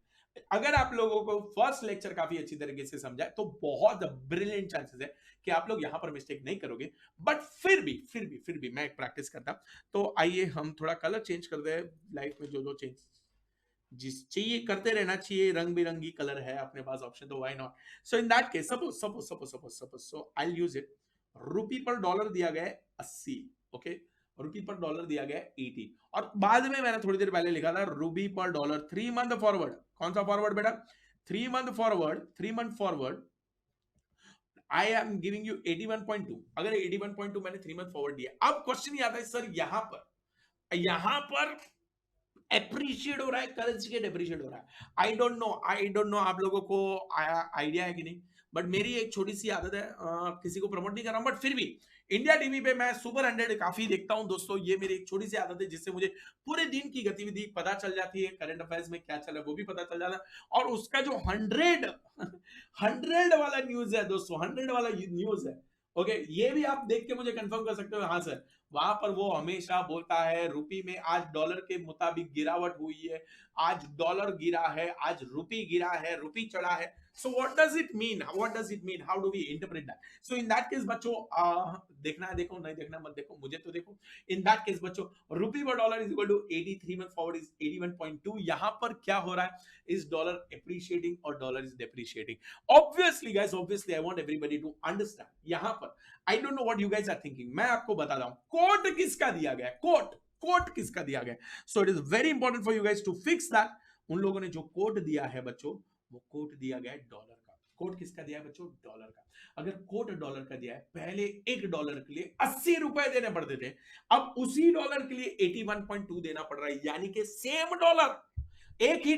अगर आप लोगों को first lecture काफी अच्छी तरीके से समझा तो बहुत ब्रिलियंट चांसेस है कि आप लोग यहां पर मिस्टेक नहीं करोगे. बट फिर भी मैं एक प्रैक्टिस करता. तो आइए हम थोड़ा कलर चेंज कर दे. लाइफ में जो चेंज जिस चाहिए करते रहना चाहिए. रंग बिरंगी कलर है अपने पास ऑप्शन, तो why not. So in that case suppose so I will use it. Rupee per dollar दिया गया है 80. ओके, रुपी पर डॉलर दिया गया है 80. और बाद में मैंने थोड़ी देर पहले लिखा था रुपी पर डॉलर 3 मंथ फॉरवर्ड. कौन सा फॉरवर्ड बेटा? 3 month forward. I am giving you 81.2. अगर 81.2 मैंने 3 मंथ फॉरवर्ड दिया. अब क्वेश्चन ये आता है सर यहां पर एप्रिशिएट हो रहा है करेंसी के डेप्रिशिएट हो रहा है. आई डोंट नो आप लोगों को आइडिया है कि नहीं. बट मेरी एक छोटी सी आदत है, किसी को प्रमोट नहीं कर रहा हूं, बट फिर भी इंडिया टीवी पे मैं सुपर 100 काफी देखता हूं दोस्तों. ये मेरी एक छोटी सी आदत है जिससे मुझे पूरे दिन की गतिविधि पता चल जाती है. करंट अफेयर्स में क्या चल रहा है वो भी पता चल जाता है. और उसका जो 100 वाला न्यूज है दोस्तों, 100 वाला न्यूज है. ओके, ये भी आप देख के मुझे कंफर्म कर सकते हो. हाँ सर, वहां पर वो हमेशा बोलता है रुपी में आज डॉलर के मुताबिक गिरावट हुई है, आज डॉलर गिरा है, आज रुपी गिरा है, रुपी चढ़ा है. So what does it mean? How do we interpret that? So in that case बच्चों, देखना है देखो, नहीं देखना मत देखो, मुझे तो देखो. इन दैट केस बच्चों, rupee per dollar is equal to 83 month forward is 81.2. यहां पर क्या हो रहा है? इज डॉलर एप्रिशिएटिंग और dollar is depreciating? Obviously guys, I want everybody to understand. यहां पर I don't know what you guys are thinking. मैं आपको बता रहा हूं कोट किसका दिया गया है. कोट किसका दिया गया है. So it is very important for you guys to fix that. उन लोगों ने जो कोट दिया है बच्चों, वो कोट दिया गया है डॉलर का. कोट किसका दिया है बच्चों? डॉलर का. अगर कोट डॉलर का दिया है, पहले $1 के लिए 80 रुपए देने पड़ते थे, अब उसी डॉलर के लिए 81.2 देना पड़ रहा है. यानी कि सेम डॉलर, एक ही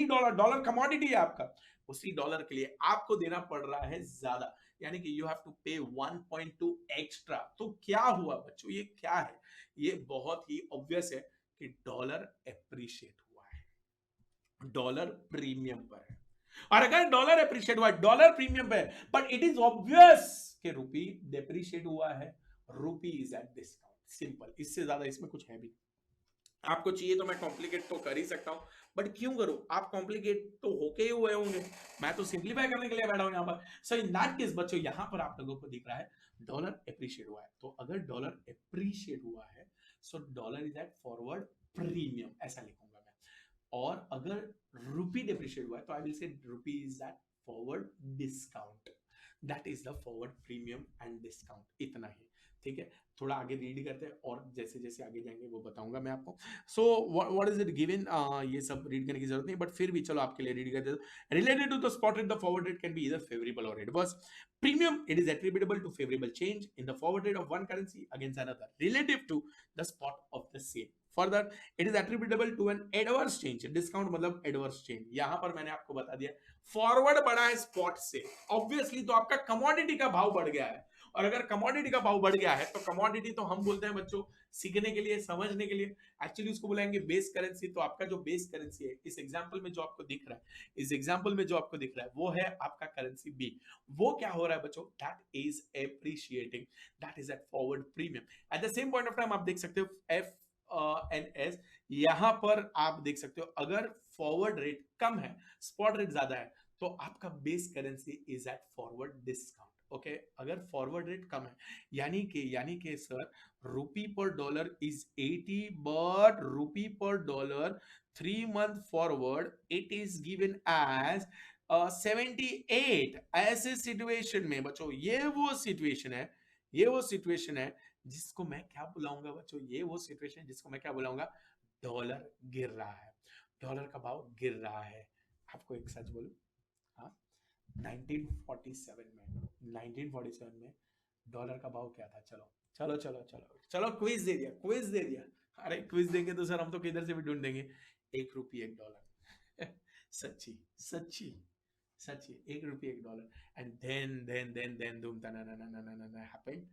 डॉलर, डॉलर कमोडिटी है आपका, उसी डॉलर के लिए आपको देना पड़ रहा है ज्यादा. यानी कि यू हैव टू पे 1.2 एक्स्ट्रा. तो क्या हुआ बच्चों? ये क्या है? ये बहुत ही ऑब्वियस है कि डॉलर एप्रिशिएट हुआ है, डॉलर प्रीमियम पर है. और अगर डॉलर एप्रिशिएट हुआ है, डॉलर प्रीमियम पर है, बट इट इज ऑब्वियस कि रुपी डेप्रिशिएट हुआ है, रुपी इज एट डिस्काउंट. सिंपल, इससे ज्यादा इसमें कुछ है भी. आपको चाहिए तो मैं कॉम्प्लिकेट तो कर ही सकता हूं, बट क्यों करूं? आप कॉम्प्लिकेट तो होके ही हुए होंगे, मैं तो सिंप्लीफाई करने के लिए बैठा हूं यहां पर. सो इन दैट केस बच्चों, यहां पर आप लोगों को दिख रहा है डॉलर एप्रिशिएट हुआ है. तो अगर डॉलर एप्रिशिएट हुआ है, so dollar is at forward premium, ऐसा लिखूंगा मैं. और अगर रुपी डेप्रिशिएट हुआ है, तो I will say rupee is at forward discount. That is the forward premium and discount. इतना ही, ठीक है. थोड़ा आगे रीड करते हैं और जैसे जैसे आगे जाएंगे वो बताऊंगा मैं आपको. सो व्हाट इज इट गिवन, ये सब रीड करने की जरूरत नहीं, बट फिर भी चलो आपके लिए रीड करते हैं. Related to the spot rate, the forward rate can be either favourable और adverse. Premium, it is attributable to favorable change in the forward rate of one currency against another relative to the spot of the same. Further, it is attributable to an adverse change. Discount मतलब adverse change. यहां पर मैंने आपको बता दिया, forward बढ़ा है spot से, ऑब्वियसली तो आपका कमोडिटी का भाव बढ़ गया है. और अगर कमोडिटी का भाव बढ़ गया है, तो कमोडिटी तो हम बोलते हैं बच्चों सीखने के लिए, समझने के लिए, एक्चुअली उसको बुलाएंगे बेस करेंसी. तो आपका जो बेस करेंसी है, इस एग्जांपल में जो आपको दिख रहा है, वो है आपका करेंसी बी. वो क्या हो रहा है बच्चों? That is appreciating, that is at forward premium. At the same point of time आप देख सकते हो एफ एन एस. यहां पर आप देख सकते हो अगर फॉरवर्ड रेट कम है, स्पॉट रेट ज्यादा है, तो आपका base currency is at forward discount. Okay, अगर फॉरवर्ड रेट कम है, यानी कि sir rupee per dollar is 80, but rupee per dollar 3 month forward it is given as 78। ऐसे सिचुएशन में बच्चों ये वो सिचुएशन है जिसको मैं क्या बुलाऊंगा बच्चों, ये वो सिचुएशन जिसको मैं क्या बुलाऊंगा, डॉलर गिर रहा है, डॉलर का भाव गिर रहा है। आपको एक सच बोलूं, हाँ, 1947 में डॉलर का भाव क्या था? चलो चलो चलो चलो चलो, क्विज दे दिया। अरे क्विज देंगे तो सर हम तो किधर से भी ढूंढ देंगे। 1 रुपये 1 डॉलर। सच्ची सच्ची सच्ची, 1 रुपये 1 डॉलर। एंड देन धूम हैपेंड।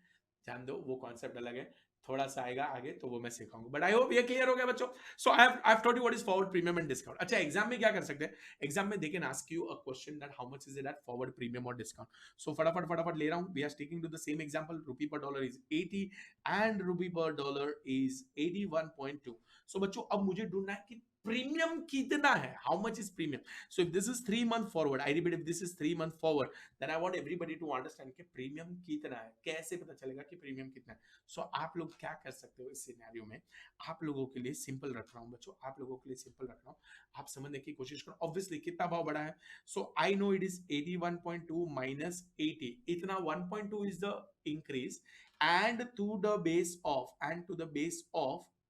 जान दो, वो कॉन्सेप्ट अलग है, थोड़ा सा आएगा आगे तो वो मैं सिखाऊंगा। बट आई होप ये क्लियर हो गया बच्चों। So I have told you what is forward premium and discount. अच्छा, एग्जाम में क्या कर सकते हैं? एग्जाम में they can ask you a question that how much is it at forward premium और डिस्काउंट। सो फटाफट ले रहा हूं। We are sticking to the same example. Rupee per dollar is 80 and rupee per dollar is 81.2। सो बच्चों अब मुझे ढूंढना है कि प्रीमियम कितना है, how much is premium. So if this is 3 month forward, I repeat, if this is 3 month forward, then I want everybody to understand कि premium कितना है। कैसे पता चलेगा कि प्रीमियम कितना है? सो आप लोग क्या कर सकते हो इस सिनेरियो में, आप लोगों के लिए सिंपल रख रहा हूं बच्चों, आप लोगों के लिए सिंपल रख रहा हूं, आप समझने की कोशिश करो। ऑब्वियसली कितना भाव बढ़ा है? So I know it is 81.2 minus 80, इतना 1.2 is the increase, and to the base of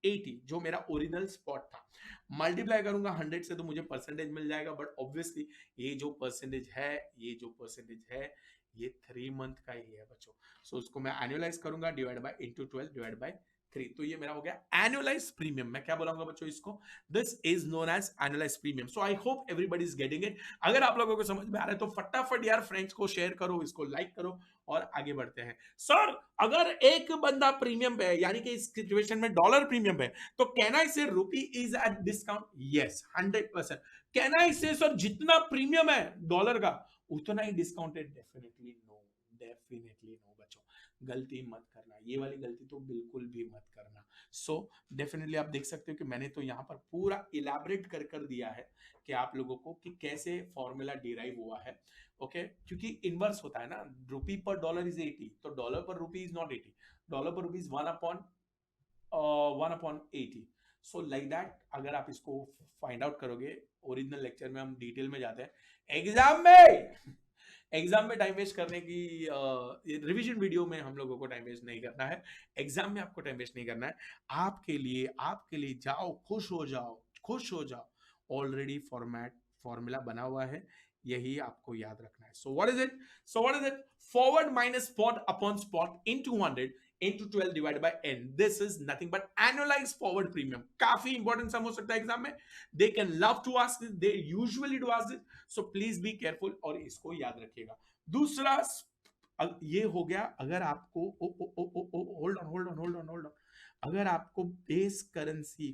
80 जो मेरा ओरिजिनल स्पॉट था, मल्टीप्लाई करूंगा 100 से तो मुझे परसेंटेज मिल जाएगा। बट ऑब्वियसली ये जो परसेंटेज है ये 3 मंथ का ही है बच्चों। सो उसको मैं एनुअलाइज करूंगा, divide by into 12 divide by 3, तो ये मेरा हो गया एनुअलाइज प्रीमियम। मैं क्या बोलाऊंगा बच्चों इसको? This is known as annualise premium. So I hope everybody is getting it. अगर आप लोगों को समझ में आ रहा है तो फटाफट यार फ्रेंड्स को शेयर करो, इसको लाइक करो और आगे बढ़ते हैं। सर अगर एक बंदा प्रीमियम पे है, यानी कि इस सिचुएशन में डॉलर प्रीमियम पे, तो कैन आई से rupee is at discount? Yes, 100%। Can I से सर जितना प्रीमियम है डॉलर का उतना ही डिस्काउंटेड? डेफिनेटली नो बच्चों, गलती मत करना, ये वाली गलती तो बिल्कुल भी मत करना। सो डेफिनेटली आप देख सकते हो कि मैंने तो यहाँ पर पूरा इलैबोरेट कर दिया है कि आप लोगों को कि कैसे फॉर्मूला डिराइव हुआ है। ओके, क्योंकि इनवर्स होता है ना, रुपी पर डॉलर इज 80, तो डॉलर पर रुपी इज नॉट 80, डॉलर पर रुपी इज 1/80। सो लाइक दैट अगर आप इसको फाइंड आउट करोगे, ओरिजिनल लेक्चर में हम डिटेल में जाते हैं। एग्जाम में टाइम वेस्ट करने की, रिवीजन वीडियो में हम लोगों को टाइम वेस्ट नहीं करना है, एग्जाम में आपको टाइम वेस्ट नहीं करना है। आपके लिए जाओ, खुश हो जाओ। ऑलरेडी फॉर्मूला बना हुआ है, यही आपको याद रखना है। So what is it? Forward minus spot upon spot into 100 into 12 divided by n. This is nothing but annualized forward premium. काफी इंपॉर्टेंट सम हो सकता है एग्जाम में, they can love to ask this, they usually do ask this, so please be careful और इसको याद रखिएगा। दूसरा ये हो गया। अगर आपको होल्ड ऑन, अगर आपको बेस करेंसी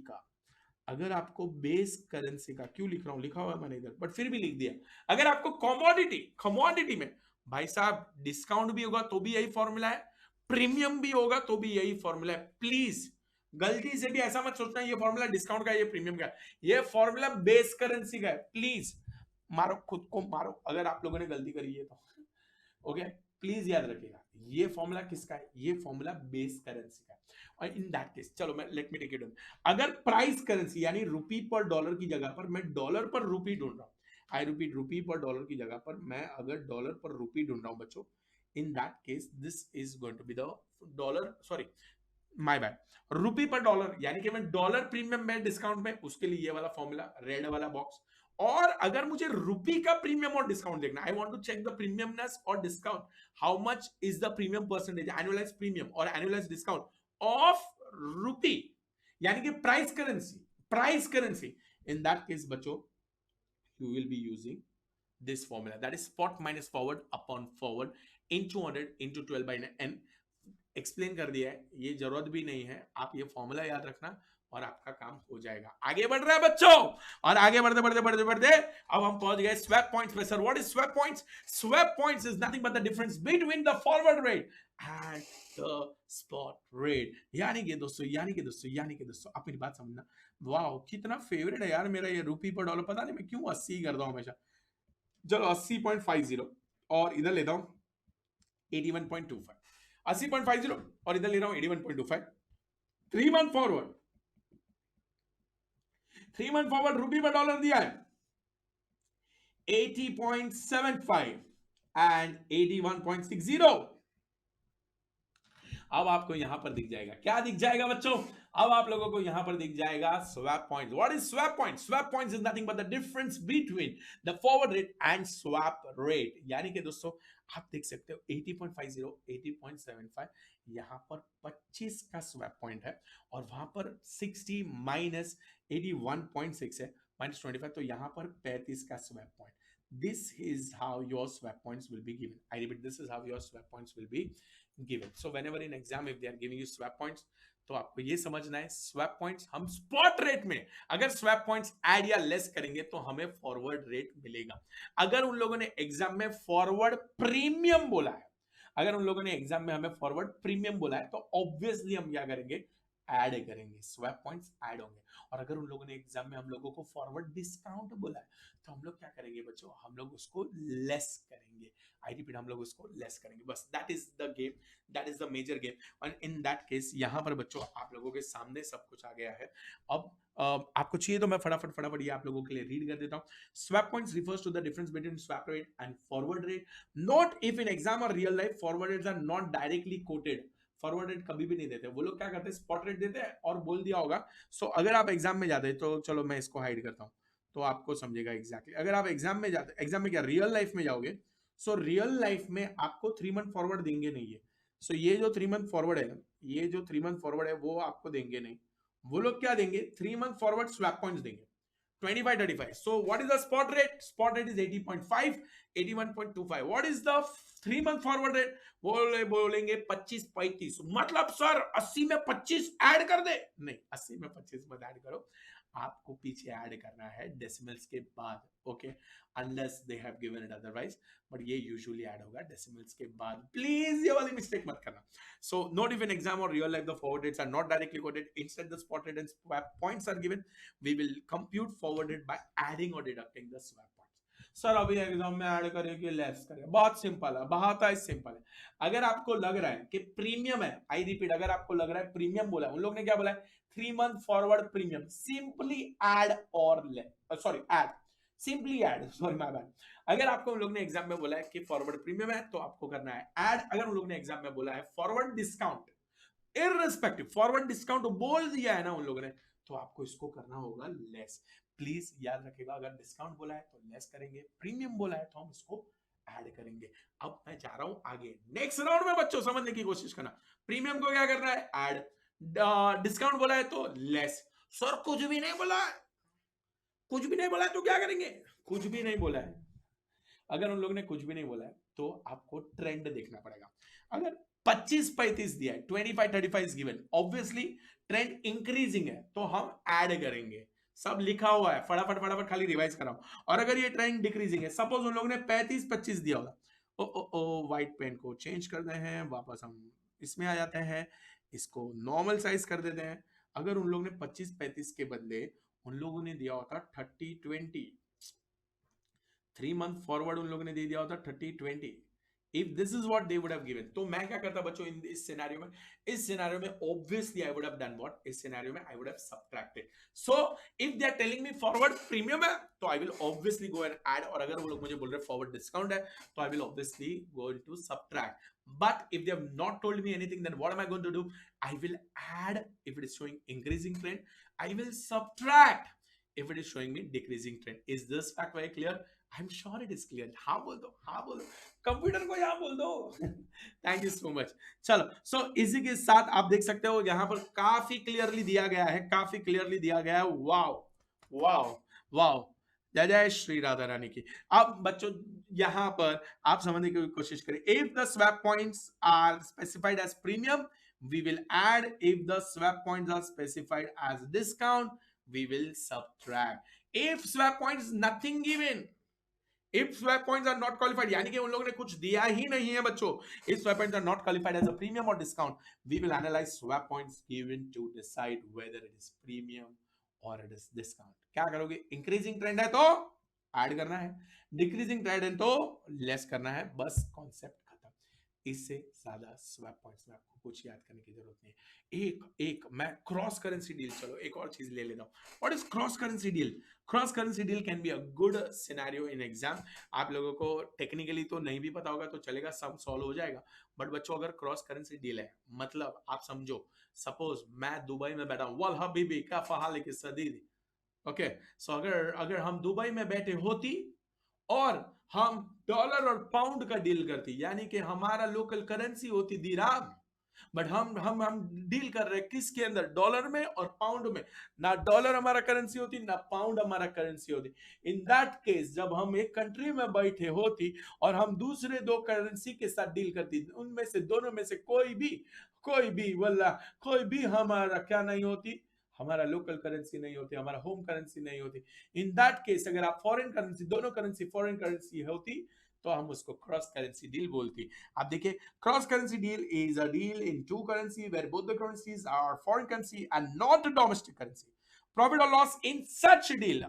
का क्यों लिख रहा हूं, लिखा हुआ है मैंने इधर बट फिर भी लिख दिया। अगर आपको कमोडिटी में भाई साहब डिस्काउंट भी होगा तो भी यही फॉर्मूला है, प्रीमियम भी होगा तो भी यही फॉर्मूला है। प्लीज गलती से भी ऐसा मत सोचना ये फॉर्मूला डिस्काउंट का, ये प्रीमियम का, ये फॉर्मूला बेस करेंसी का है। प्लीज मारो, खुद को मारो अगर आप लोगों ने गलती करी है तो। ओके, प्लीज याद रखिएगा ये फॉर्मूला किसका है, ये फॉर्मूला बेस करेंसी का है। और इन दैट केस चलो मैं लेट मी टेक इट। अगर प्राइस करेंसी यानी रुपी पर डॉलर की जगह पर मैं डॉलर पर रुपी ढूंढ रहा हूं, I repeat, rupee per dollar की जगह पर मैं अगर डॉलर पर रुपी ढूंढ रहा हूं बच्चों, in that case this is going to be the dollar, sorry my bad, rupee per dollar, यानी कि मैं डॉलर प्रीमियम में डिस्काउंट में, उसके लिए ये वाला फॉर्मूला रेड वाला बॉक्स। और अगर मुझे रुपी का प्रीमियम और डिस्काउंट देखना, I want to check the premiumness और discount, how much is the premium percentage, annualise premium और एनुअलाइज डिस्काउंट ऑफ रुपी, यानी कि price currency. In that case बच्चों you will be using this formula, that is spot minus forward upon forward into 100 into 12 by n। Explain कर दिया है, ये जरूरत भी नहीं है, आप ये फॉर्मूला याद रखना और आपका काम हो जाएगा। आगे बढ़ रहा है बच्चों, और आगे बढ़ते अब हम पहुंच गए स्वैप पॉइंट्स पे। Sir what is swap points? Swap points is nothing but the difference between the forward rate and the spot rate. यानी कि दोस्तों आप मेरी बात समझना। वाह कितना फेवरेट है यार मेरा ये रुपी पर डॉलर, पता नहीं मैं क्यों 80 करता हूं हमेशा। चलो 80.50 और इधर लेता हूं 81.25, 80.50 और इधर ले रहा हूं 81.25। 3 मंथ फॉरवर्ड, 3 मंथ फॉरवर्ड रुपी में डॉलर दिया है 80.75 एंड 81.60। अब आपको यहां पर दिख जाएगा, क्या दिख जाएगा बच्चों? अब आप लोगों को यहां पर दिख जाएगा swap point. What is swap point? Swap point is nothing but the difference between the forward rate and swap rate. यानी कि दोस्तों आप देख सकते हो 80.50, 80.75, यहां पर 25 का स्वैप पॉइंट है और वहां पर 60 माइनस 81.6 है, -25, तो यहां पर 35 का swap point. This is how your swap points will be given. I repeat, this is how your swap points will be given. So whenever in exam if they are giving you swap points, तो आपको ये समझना है swap points हम spot rate में अगर swap points add या less करेंगे तो हमें फॉरवर्ड रेट मिलेगा। अगर उन लोगों ने एग्जाम में फॉरवर्ड प्रीमियम बोला है, अगर उन लोगों ने एग्जाम में हमें फॉरवर्ड प्रीमियम बोला है तो ऑब्वियसली हम क्या करेंगे, ऐड करेंगे, स्वैप पॉइंट्स ऐड होंगे। और अगर उन लोगों ने एग्जाम में हम लोगों को फॉरवर्ड डिस्काउंट बोला है तो हम लोग क्या करेंगे बच्चों, हम लोग उसको लेस करेंगे। आई रिपीट, हम लोग उसको लेस करेंगे। बस that is the game, that is the major game. और इन दैट केस यहां पर बच्चों आप लोगों के सामने सब कुछ आ गया है। अब आपको चाहिए तो मैं फटाफट ये आप लोगों के लिए रीड कर देता हूं। Swap points refers to the difference between swap rate and forward rate. Note if in exam और real life forward rates are not directly quoted. Forward rate कभी भी नहीं देते, वो लोग क्या करते हैं, स्पॉट रेट देते हैं और बोल दिया होगा। सो अगर आप एग्जाम में जाते हैं तो चलो मैं इसको हाइड करता हूं तो आपको समझेगा एग्जैक्टली। अगर आप एग्जाम में जाते, एग्जाम में क्या रियल लाइफ में जाओगे, सो रियल लाइफ में आपको 3 मंथ फॉरवर्ड देंगे नहीं है। सो ये जो 3 मंथ फॉरवर्ड है, ये जो 3 मंथ फॉरवर्ड है वो आपको देंगे नहीं। वो लोग क्या देंगे, 3 मंथ फॉरवर्ड स्वैप पॉइंट्स देंगे 25, 35। So what is the spot rate? Spot rate is 80.5, 81.25. What is the 3 month forward rate? बोलेंगे 25, 35। मतलब सर 80 में 25 ऐड कर दे? नहीं, 80 में 25 मत ऐड करो, आपको पीछे ऐड करना है डेसिमल्स के बाद। Okay, unless they have given it otherwise, but ये यूजुअली ऐड होगा डेसिमल्स के बाद। प्लीज ये वाली मिस्टेक मत करना। So note if in exam or real life the forward rates are not directly quoted, instead the spot rate and swap points are given, we will compute forward rate by adding or deducting the swap points. Sir अभी exam में add करें कि less करें? बहुत simple है, बहुत ही simple है। अगर आपको लग रहा है कि प्रीमियम है, आई रिपीट, अगर आपको लग रहा है प्रीमियम बोला है, उन लोग ने क्या बोला है, 3 month forward premium, simply add और sorry add, simply add, sorry my bad. अगर आपको उन लोग ने एग्जाम में बोला है कि फॉरवर्ड प्रीमियम है तो आपको करना है ऐड। अगर उन लोग ने एग्जाम में बोला है forward discount, irrespective forward discount बोल दिया है ना उन लोगों ने, तो आपको इसको करना होगा लेस। प्लीज याद रखिएगा, अगर डिस्काउंट बोला है तो लेस करेंगे, प्रीमियम बोला है तो हम इसको ऐड करेंगे। अब मैं जा रहा हूं आगे नेक्स्ट राउंड में, बच्चों समझने की कोशिश करना। प्रीमियम को क्या करना है, ऐड, डिस्काउंट बोला है तो लेस। सर कुछ भी नहीं बोला है, कुछ भी नहीं बोला है तो क्या करेंगे, कुछ भी नहीं बोला है। अगर उन लोगों ने कुछ भी नहीं बोला है तो आपको ट्रेंड देखना पड़ेगा। अगर 25-35 दिया है, 25-35 गिवन, ऑब्वियसली ट्रेंड इंक्रीजिंग है तो हम ऐड करेंगे। सब लिखा हुआ है, फटाफट खाली रिवाइज कराओ। और अगर ये ट्रेंड डिक्रीजिंग है, सपोज उन लोगों ने 35-25 दिया होगा, ओ ओ ओ व्हाइट पेन को चेंज कर दे हैं, वापस हम इसमें आ जाते हैं, इसको नॉर्मल साइज कर देते हैं। अगर उन लोगों ने 25-35 के बदले उन लोगों ने दिया होता 30-20, 3 मंथ फॉरवर्ड उन लोगों ने दे दिया होता 30-20, if this is what they would have given, तो मैं क्या करता बच्चों इस सिनेरियो में, इस सिनेरियो में obviously I would have done what, इस सिनेरियो में I would have subtracted. So if they are telling me forward premium है तो I will obviously go and add, और अगर वो लोग मुझे बोल रहे हैं फॉरवर्ड डिस्काउंट है तो I will obviously go into subtract. But if they have not told me anything, then what am I going to do? I will add if it is showing increasing trend. I will subtract if it is showing me decreasing trend. Is this fact very clear? I'm sure it is clear. हाँ बोल दो, हाँ बोल दो, computer को यहाँ बोल दो। Thank you so much. चलो, सो इसी के साथ आप देख सकते हो यहाँ पर काफी क्लियरली दिया गया है, काफी क्लियरली दिया गया है। वाओ वाओ वाओ, जय जय श्री राधा रानी की। अब बच्चों यहां पर आप समझने की कोशिश करें। If the swap points are specified as premium we will add, if the swap points are specified as discount we will subtract, if swap points nothing given, if swap points are not qualified, यानी कि उन लोगों ने कुछ दिया ही नहीं है बच्चों, if swap points are not qualified as a premium or discount, we will analyze swap points given to decide whether it is premium और इट इज डिस्काउंट। क्या करोगे, इंक्रीजिंग ट्रेंड है तो ऐड करना है, डिक्रीजिंग ट्राइडेंट तो less करना है, बस कॉन्सेप्ट खत्म। इससे ज्यादा स्वैप पॉइंट्स में आपको कुछ याद करने की जरूरत नहीं है। एक एक मैं क्रॉस करेंसी डील, चलो एक और चीज ले लेता हूँ। What is cross currency deal? Cross currency deal can be a good scenario in exam. आप लोगों को टेक्निकली तो नहीं भी पता होगा तो चलेगा, सब सॉल्व हो जाएगा। बट बच्चों अगर क्रॉस करेंसी डील है, मतलब आप समझो, सपोज मैं दुबई में बैठा हूँ, वल हबीबी का फहाल की सदीद, ओके, सो अगर अगर हम दुबई में बैठे होती और हम डॉलर और पाउंड का डील करती, यानी कि हमारा लोकल करेंसी होती दिराम, बट हम डील कर रहे हैं किसके अंदर? डॉलर में और पाउंड में। ना डॉलर हमारा करेंसी होती, ना पाउंड हमारा करेंसी होती। इन दैट केस जब हम एक कंट्री में बैठे होती और हम दूसरे दो करेंसी के साथ डील करती, उनमें से दोनों में से कोई भी वल्ला कोई भी हमारा क्या नहीं होती, हमारा लोकल करेंसी नहीं होती, हमारा होम करेंसी नहीं होती। इन दैट केस अगर आप फॉरेन करेंसी, दोनों करेंसी फॉरेन करेंसी होती, तो हम उसको क्रॉस करेंसी डील बोलती। आप देखिए, cross currency deal is a deal in two currency where both the currencies are foreign currency and not domestic currency. Profit और loss in such deal,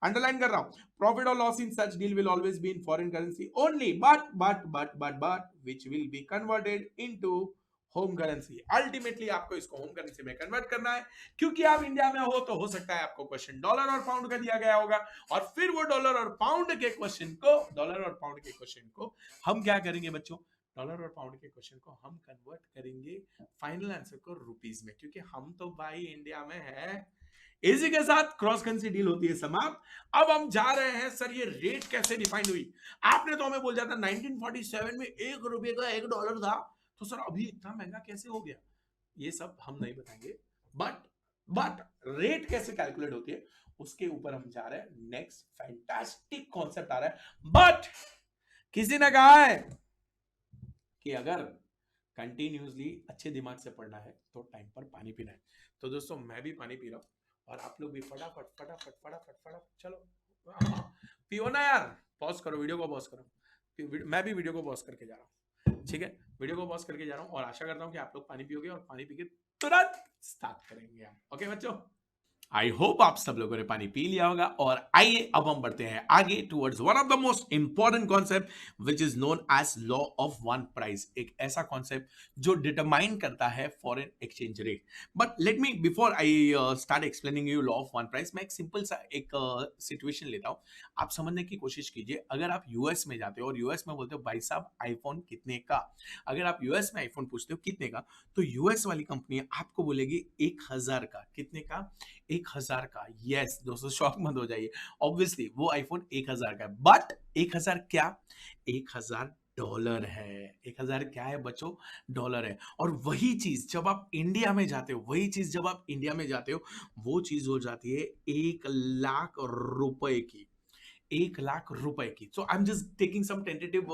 underline कर रहा हूं, प्रॉफिट और loss in such deal will always be in foreign currency only, but which will be converted into home currency. Ultimately आपको इसको home currency में convert करना है, क्योंकि आप इंडिया में हो तो हो सकता है आपको क्वेश्चन डॉलर और पाउंड का दिया गया होगा, और फिर वो डॉलर और पाउंड के क्वेश्चन को हम क्या करेंगे बच्चों? डॉलर और पाउंड के क्वेश्चन को हम कन्वर्ट करेंगे फाइनल आंसर को रुपीस में, क्योंकि हम तो भाई इंडिया में है। इसी के साथ क्रॉस करेंसी डील होती है समाप्त। अब हम जा रहे हैं, सर ये रेट कैसे डिफाइंड हुई? आपने तो हमें बोल दिया था 1947 में ₹1 का $1 था, तो सर अभी इतना महंगा कैसे हो गया? ये सब हम नहीं बताएंगे, बट बट रेट कैसे कैलकुलेट होती है उसके ऊपर हम जा रहे हैं। नेक्स्ट फैंटास्टिक कॉन्सेप्ट आ रहा है, बट किसी ने कहा है कि अगर कंटिन्यूसली अच्छे दिमाग से पढ़ना है तो टाइम पर पानी पीना है। तो दोस्तों मैं भी पानी पी रहा हूं और आप लोग भी फटाफट फटाफट फटाफट फटाफट चलो, पियो ना यार। पॉज करो, वीडियो को पॉज करो, मैं भी वीडियो को पॉज करके जा रहा हूँ, ठीक है? वीडियो को पॉज करके जा रहा हूँ और आशा करता हूँ कि आप लोग पानी पियोगे और पानी पी के तुरंत स्टार्ट करेंगे हम। ओके बच्चों, आई होप आप सब लोगों ने पानी पी लिया होगा, और आइए अब हम बढ़ते हैं आगे towards one of the most important concept which is known as law of one price. एक ऐसा कॉन्सेप्ट जो डिटरमाइन करता है foreign exchange rate. But let me before I start explaining you law of one price, मैं एक simple सा एक situation लेता हूं, आप समझने की कोशिश कीजिए। अगर आप यूएस में जाते हो और यूएस में बोलते हो भाई साहब आईफोन कितने का, अगर आप यूएस में आईफोन पूछते हो कितने का, तो यूएस वाली कंपनी आपको बोलेगी 1000 का। कितने का? 1000 का। यस दोस्तों, शॉक मत हो जाइए, ऑब्वियसली वो आईफोन 1000 का है, बट 1000 क्या? 1000 डॉलर है। 1000 क्या है बच्चों? डॉलर है। और वही चीज जब आप इंडिया में जाते हो, वो चीज हो जाती है 1 लाख रुपए की। 1 लाख रुपए की। So I'm just taking some tentative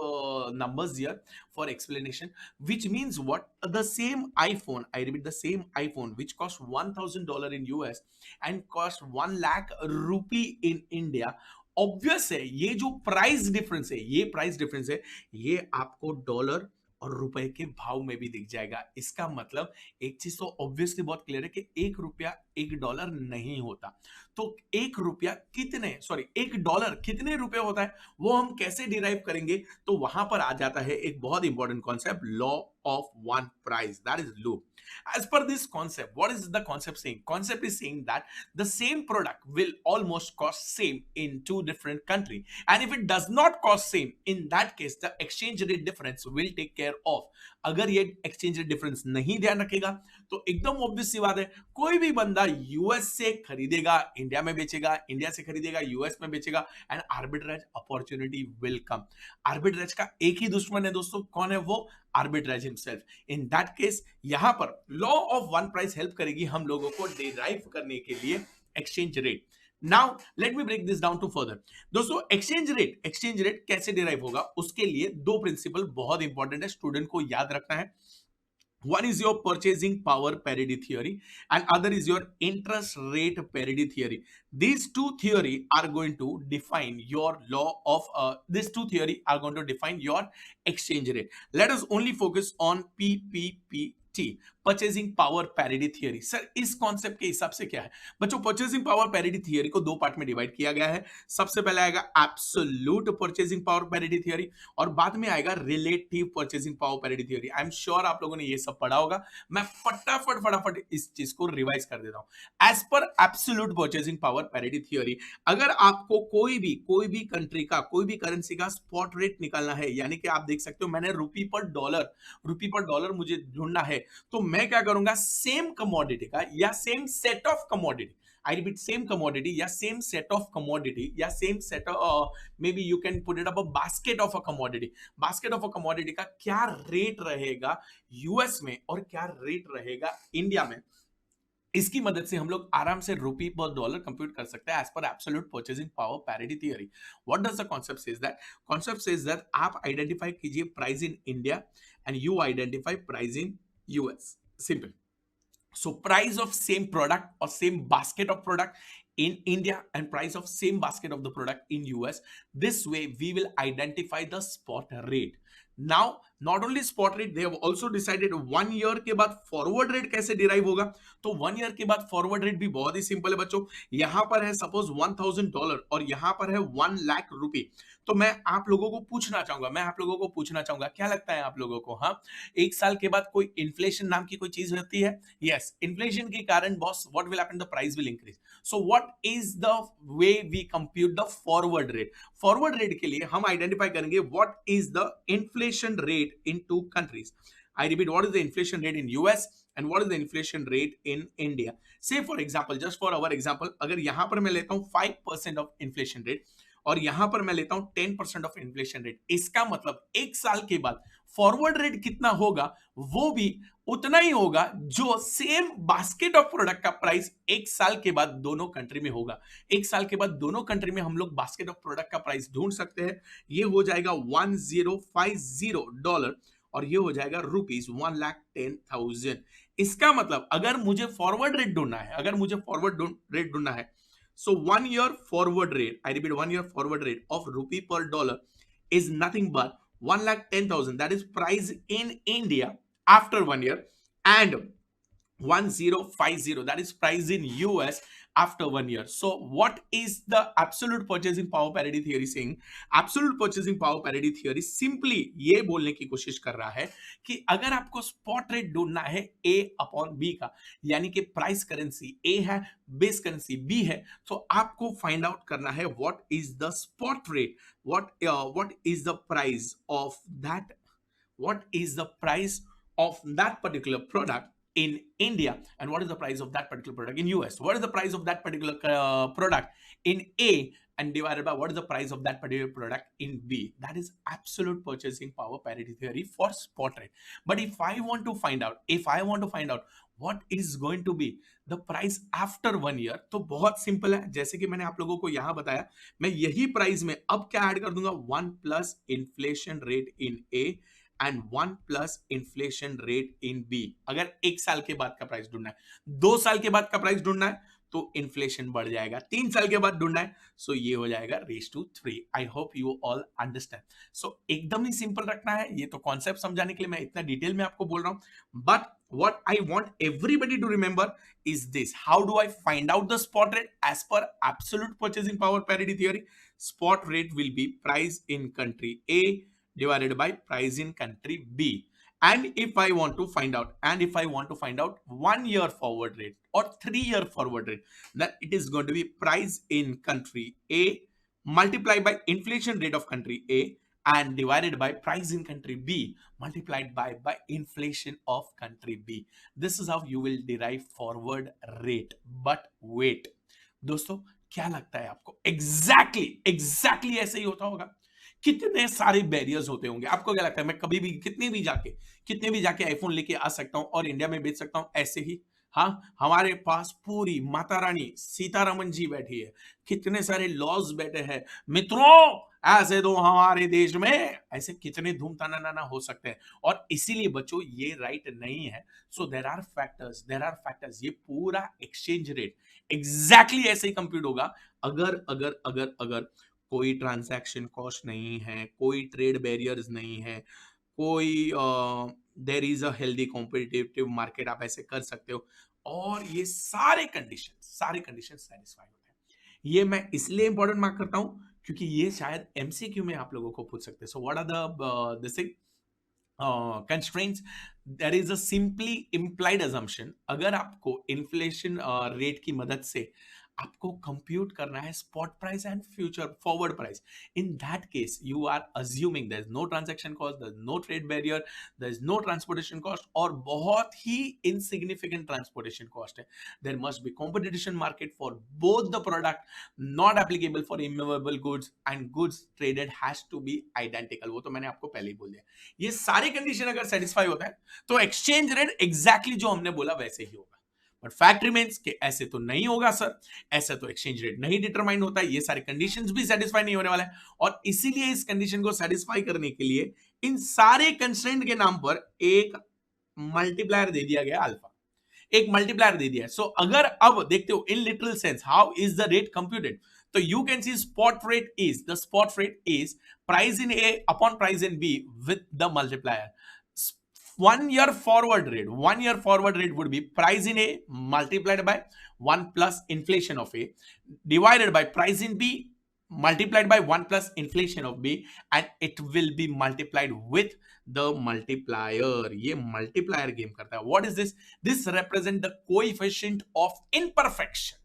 numbers here for explanation, which means what? The same iPhone, I repeat, the same iPhone which cost $1000 in US and cost 1 lakh rupee in India, obvious है ये जो price difference है, ये आपको dollar और रुपए के भाव में भी दिख जाएगा। इसका मतलब एक चीज तो ऑब्वियसली बहुत क्लियर है कि ₹1 $1 नहीं होता। तो $1 कितने रुपए होता है, वो हम कैसे डिराइव करेंगे? तो वहां पर आ जाता है एक बहुत important concept, law of one price, that is loop. As per this concept, what is the concept saying? Concept is saying that the same product will almost cost same in two different country, and if it does not cost same, in that case the exchange rate difference will take care of. अगर ये exchange rate difference नहीं ध्यान रखेगा तो एकदम obvious सी बात है, कोई भी बंदा यूएस से खरीदेगा इंडिया में बेचेगा, इंडिया से खरीदेगा यूएस में बेचेगा, and arbitrage opportunity will come. Arbitrage का एक ही दुश्मन है दोस्तों, कौन है वो? Arbitrage himself. In that case यहां पर law of one price help करेगी हम लोगों को डिराइव करने के लिए exchange rate. Now let me break this down to further. दोस्तों एक्सचेंज रेट कैसे डिराइव होगा, उसके लिए दो प्रिंसिपल बहुत इंपॉर्टेंट है, स्टूडेंट को याद रखना है। One is your purchasing power parity theory and other is your interest rate parity theory. These two theory are going to define your law of these two theory are going to define your exchange rate. Let us only focus on PPPT, purchasing power parity theory. Sir इस concept के हिसाब से क्या है बच्चों? Purchasing power parity theory को दो part में डिवाइड किया गया है। सबसे पहले आएगा absolute purchasing power parity theory और बाद में आएगा relative purchasing power parity theory. I am sure आप लोगों ने ये सब पढ़ा होगा, मैं फटाफट इस चीज को रिवाइज कर देता हूं। As per absolute purchasing power parity theory, अगर आपको कोई भी कंट्री का कोई भी करेंसी का स्पॉट रेट निकालना है, यानी कि आप देख सकते हो मैंने रुपी पर डॉलर मुझे ढूंढना है, तो मैं क्या करूंगा, सेम कमोडिटी का या same set of commodity, I repeat, same commodity या same set of commodity या same set of maybe you can put it up a basket of a commodity का क्या रेट रहेगा यूएस में और क्या रेट रहेगा इंडिया में, इसकी मदद से हम लोग आराम से रुपी पर डॉलर कंप्यूट कर सकते हैं as per absolute purchasing power parity theory. What does the concept says that? Concept says that आप आइडेंटिफाई कीजिए price in India and you identify price in US. Simple. So price of same product or same basket of product in India and price of same basket of the product in US. This way we will identify the spot rate. Now not only spot rate, they have also decided 1 year के बाद forward rate कैसे derive होगा। तो 1 year के बाद forward rate भी बहुत ही सिंपल है बच्चों। यहां पर है सपोज $1000 और यहां पर है 1 लाख रुपए। तो मैं आप लोगों को पूछना चाहूंगा, क्या लगता है आप लोगों को? हाँ, एक साल के बाद कोई इन्फ्लेशन नाम की कोई चीज होती है? यस, इन्फ्लेशन के कारण boss what will happen, the price will increase. So what is the way we compute the forward rate? Forward rate के लिए हम आइडेंटिफाई करेंगे what is the inflation rate in two countries. I repeat, what is the inflation rate in US and what is the inflation rate in India? Say for example, just for our example, अगर यहां पर मैं लेता हूं 5% of inflation rate और यहां पर मैं लेता हूं 10% ऑफ इन्फ्लेशन रेट, इसका मतलब एक साल के बाद फॉरवर्ड रेट कितना होगा? वो भी उतना ही होगा जो सेम बास्केट ऑफ प्रोडक्ट का प्राइस एक साल के बाद दोनों कंट्री में होगा। एक साल के बाद दोनों कंट्री में हम लोग बास्केट ऑफ प्रोडक्ट का प्राइस ढूंढ सकते हैं। ये हो जाएगा $1050 और ये हो जाएगा रुपीज 1,10,000। इसका मतलब अगर मुझे फॉरवर्ड रेट ढूंढना है, so 1 year forward rate, I repeat, 1 year forward rate of rupee per dollar is nothing but 1,10,000. That is price in India after 1 year, and 1050, that is price in US after 1 year. So what is the absolute purchasing power parity theory saying? Absolute purchasing power parity theory simply ये बोलने की कोशिश कर रहा है कि अगर आपको स्पॉट रेट ढूंढना है A अपॉन B का, यानी कि प्राइस करेंसी A है, बेस करेंसी B है, तो आपको फाइंड आउट करना है what is the spot rate, what is the price of that particular product in India and what is the price of that particular product in US, what is the price of that particular product in A, and divided by what is the price of that particular product in B. That is absolute purchasing power parity theory for spot rate. But if I want to find out what is going to be the price after 1 year, तो बहुत simple है। जैसे कि मैंने आप लोगों को यहां बताया, मैं यही प्राइस में अब क्या ऐड कर दूंगा, 1 plus inflation rate in A and 1 plus inflation rate in B. अगर एक साल के बाद का प्राइस ढूंढना है, 2 साल के बाद का प्राइस ढूंढना है तो इन्फ्लेशन बढ़ जाएगा, 3 साल के बाद ढूंढना है सो ये हो जाएगा raise to 3। I hope you all understand. So एकदम ही सिंपल रखना है, ये तो कॉन्सेप्ट समझाने के लिए मैं इतना डिटेल में आपको बोल रहा हूं, but what I want everybody to remember is this: how do I find out the spot rate? As per absolute purchasing power parity theory, spot rate will be price in country A divided by price in country B. And if I want to find out 1 year forward rate or 3 year forward rate, then it is going to be price in country A multiplied by inflation rate of country A and divided by price in country B multiplied by inflation of country B. This is how you will derive forward rate. But wait, दोस्तों क्या लगता है आपको? Exactly ऐसे ही होता होगा? कितने सारे बैरियर्स होते होंगे? आपको क्या लगता है मैं कभी भी कितने भी जाके आईफोन लेके आ सकता हूं और इंडिया में बेच सकता हूं ऐसे ही? हाँ, हमारे पास पूरी माता रानी सीतारमन जी बैठी है, कितने सारे लॉज बैठे हैं मित्रों, ऐसे तो हमारे देश में ऐसे कितने धूम ताना हो सकते हैं। और इसीलिए बच्चों ये राइट नहीं है। So there are factors. ये पूरा एक्सचेंज रेट एग्जैक्टली ऐसे ही कंप्यूट होगा अगर कोई ट्रांजैक्शन कॉस्ट नहीं है, कोई ट्रेड बैरियर्स नहीं है, कोई there is a healthy competitive market, आप ऐसे कर सकते हो, और ये सारे कंडीशन सेटिस्फाई होते हैं। ये मैं इसलिए इंपॉर्टेंट मार्क करता हूं क्योंकि ये शायद एमसीक्यू में आप लोगों को पूछ सकते हैं। So what are the this constraints, there is a simply implied assumption, अगर आपको इन्फ्लेशन रेट की मदद से आपको कंप्यूट करना है spot price and future forward price, in that case you are assuming there is no transaction cost, there is no trade barrier, there is no transportation cost, और बहुत ही इनसिग्निफिकेंट ट्रांसपोर्टेशन कॉस्ट है। There must be competition market for both the product, not applicable for immovable goods, and goods traded has to be identical. वो तो मैंने आपको पहले ही बोल दिया। ये सारे कंडीशन अगर सेटिस्फाई होता है तो एक्सचेंज रेट एग्जैक्टली जो हमने बोला वैसे ही होगा। बट फैक्ट रिमेन्स कि ऐसे तो नहीं होगा सर, ऐसा तो एक्सचेंज रेट नहीं डिटरमाइन होता है, ये सारे कंडीशंस भी सेटिस्फाई नहीं होने वाला है। और इसीलिए इस कंडीशन को सेटिस्फाई करने के लिए इन सारे कंस्ट्रेंट के नाम पर एक मल्टीप्लायर दे दिया गया अल्फा, एक मल्टीप्लायर दे दिया है। सो अगर अब देखते हो in literal sense how is the rate computed, तो you can see spot rate is price in A upon price in B with the multiplier. 1 year forward rate would be price in A multiplied by 1 plus inflation of A divided by price in B multiplied by 1 plus inflation of B, and it will be multiplied with the multiplier. ये multiplier game करता है. What is this? This represent the coefficient of imperfection.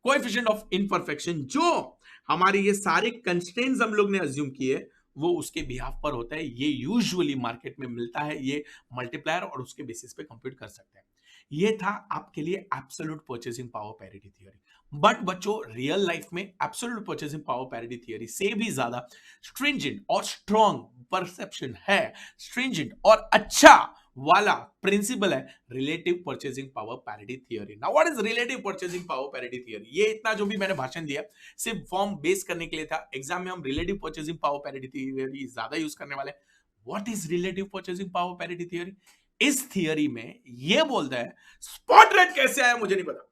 Coefficient of imperfection, जो हमारे ये सारे constraints हम लोग ने अज्यूम किए वो उसके बिहाफ पर होता है। ये यूजुअली मार्केट में मिलता है, ये मल्टीप्लायर, और उसके बेसिस पे कंप्यूट कर सकते हैं। ये था आपके लिए absolute purchasing power parity theory. But बच्चों, रियल लाइफ में absolute purchasing power parity theory से भी ज्यादा स्ट्रिंजेंट और स्ट्रॉन्ग परसेप्शन है, स्ट्रिंजेंट और अच्छा वाला प्रिंसिपल है relative purchasing power parity theory. Now what is relative purchasing power parity theory? ये इतना जो भी मैंने भाषण दिया सिर्फ फॉर्म बेस करने के लिए था। एग्जाम में हम relative purchasing power parity theory ज्यादा यूज करने वाले हैं। What is relative purchasing power parity theory? इस थियरी में ये बोलता है स्पॉट रेट कैसे आया मुझे नहीं पता।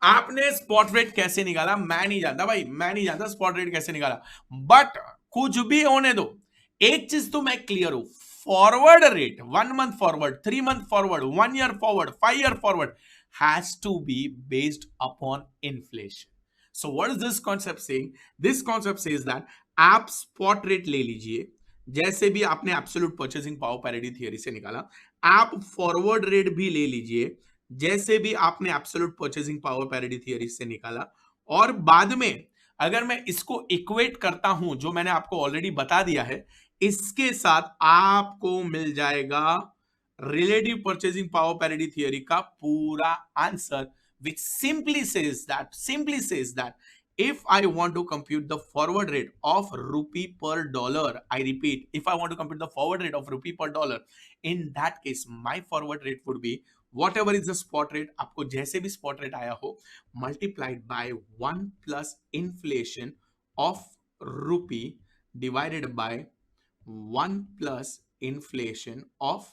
आपने स्पॉट रेट कैसे निकाला मैं नहीं जानता भाई, मैं नहीं जानता स्पॉट रेट कैसे निकाला, बट कुछ भी होने दो, एक चीज तो मैं क्लियर हूं, forward rate 1 month forward, 3 month forward, 1 year forward, 5 year forward has to be based upon inflation. So what is this concept saying? This concept says that आप spot rate ले लीजिए, जैसे भी आपने absolute purchasing power parity theory से निकाला, आप forward rate भी ले लीजिए जैसे भी आपने absolute purchasing power parity theory से निकाला, और बाद में अगर मैं इसको इक्वेट करता हूं जो मैंने आपको ऑलरेडी बता दिया है, इसके साथ आपको मिल जाएगा relative purchasing power parity theory का पूरा answer, which simply says that if I want to compute the forward rate of rupee per dollar, I repeat, if I want to compute the forward rate of rupee per dollar, in that case my forward rate would be whatever is the spot rate, आपको जैसे भी spot rate आया हो, multiplied by 1 plus inflation of rupee divided by 1 plus inflation of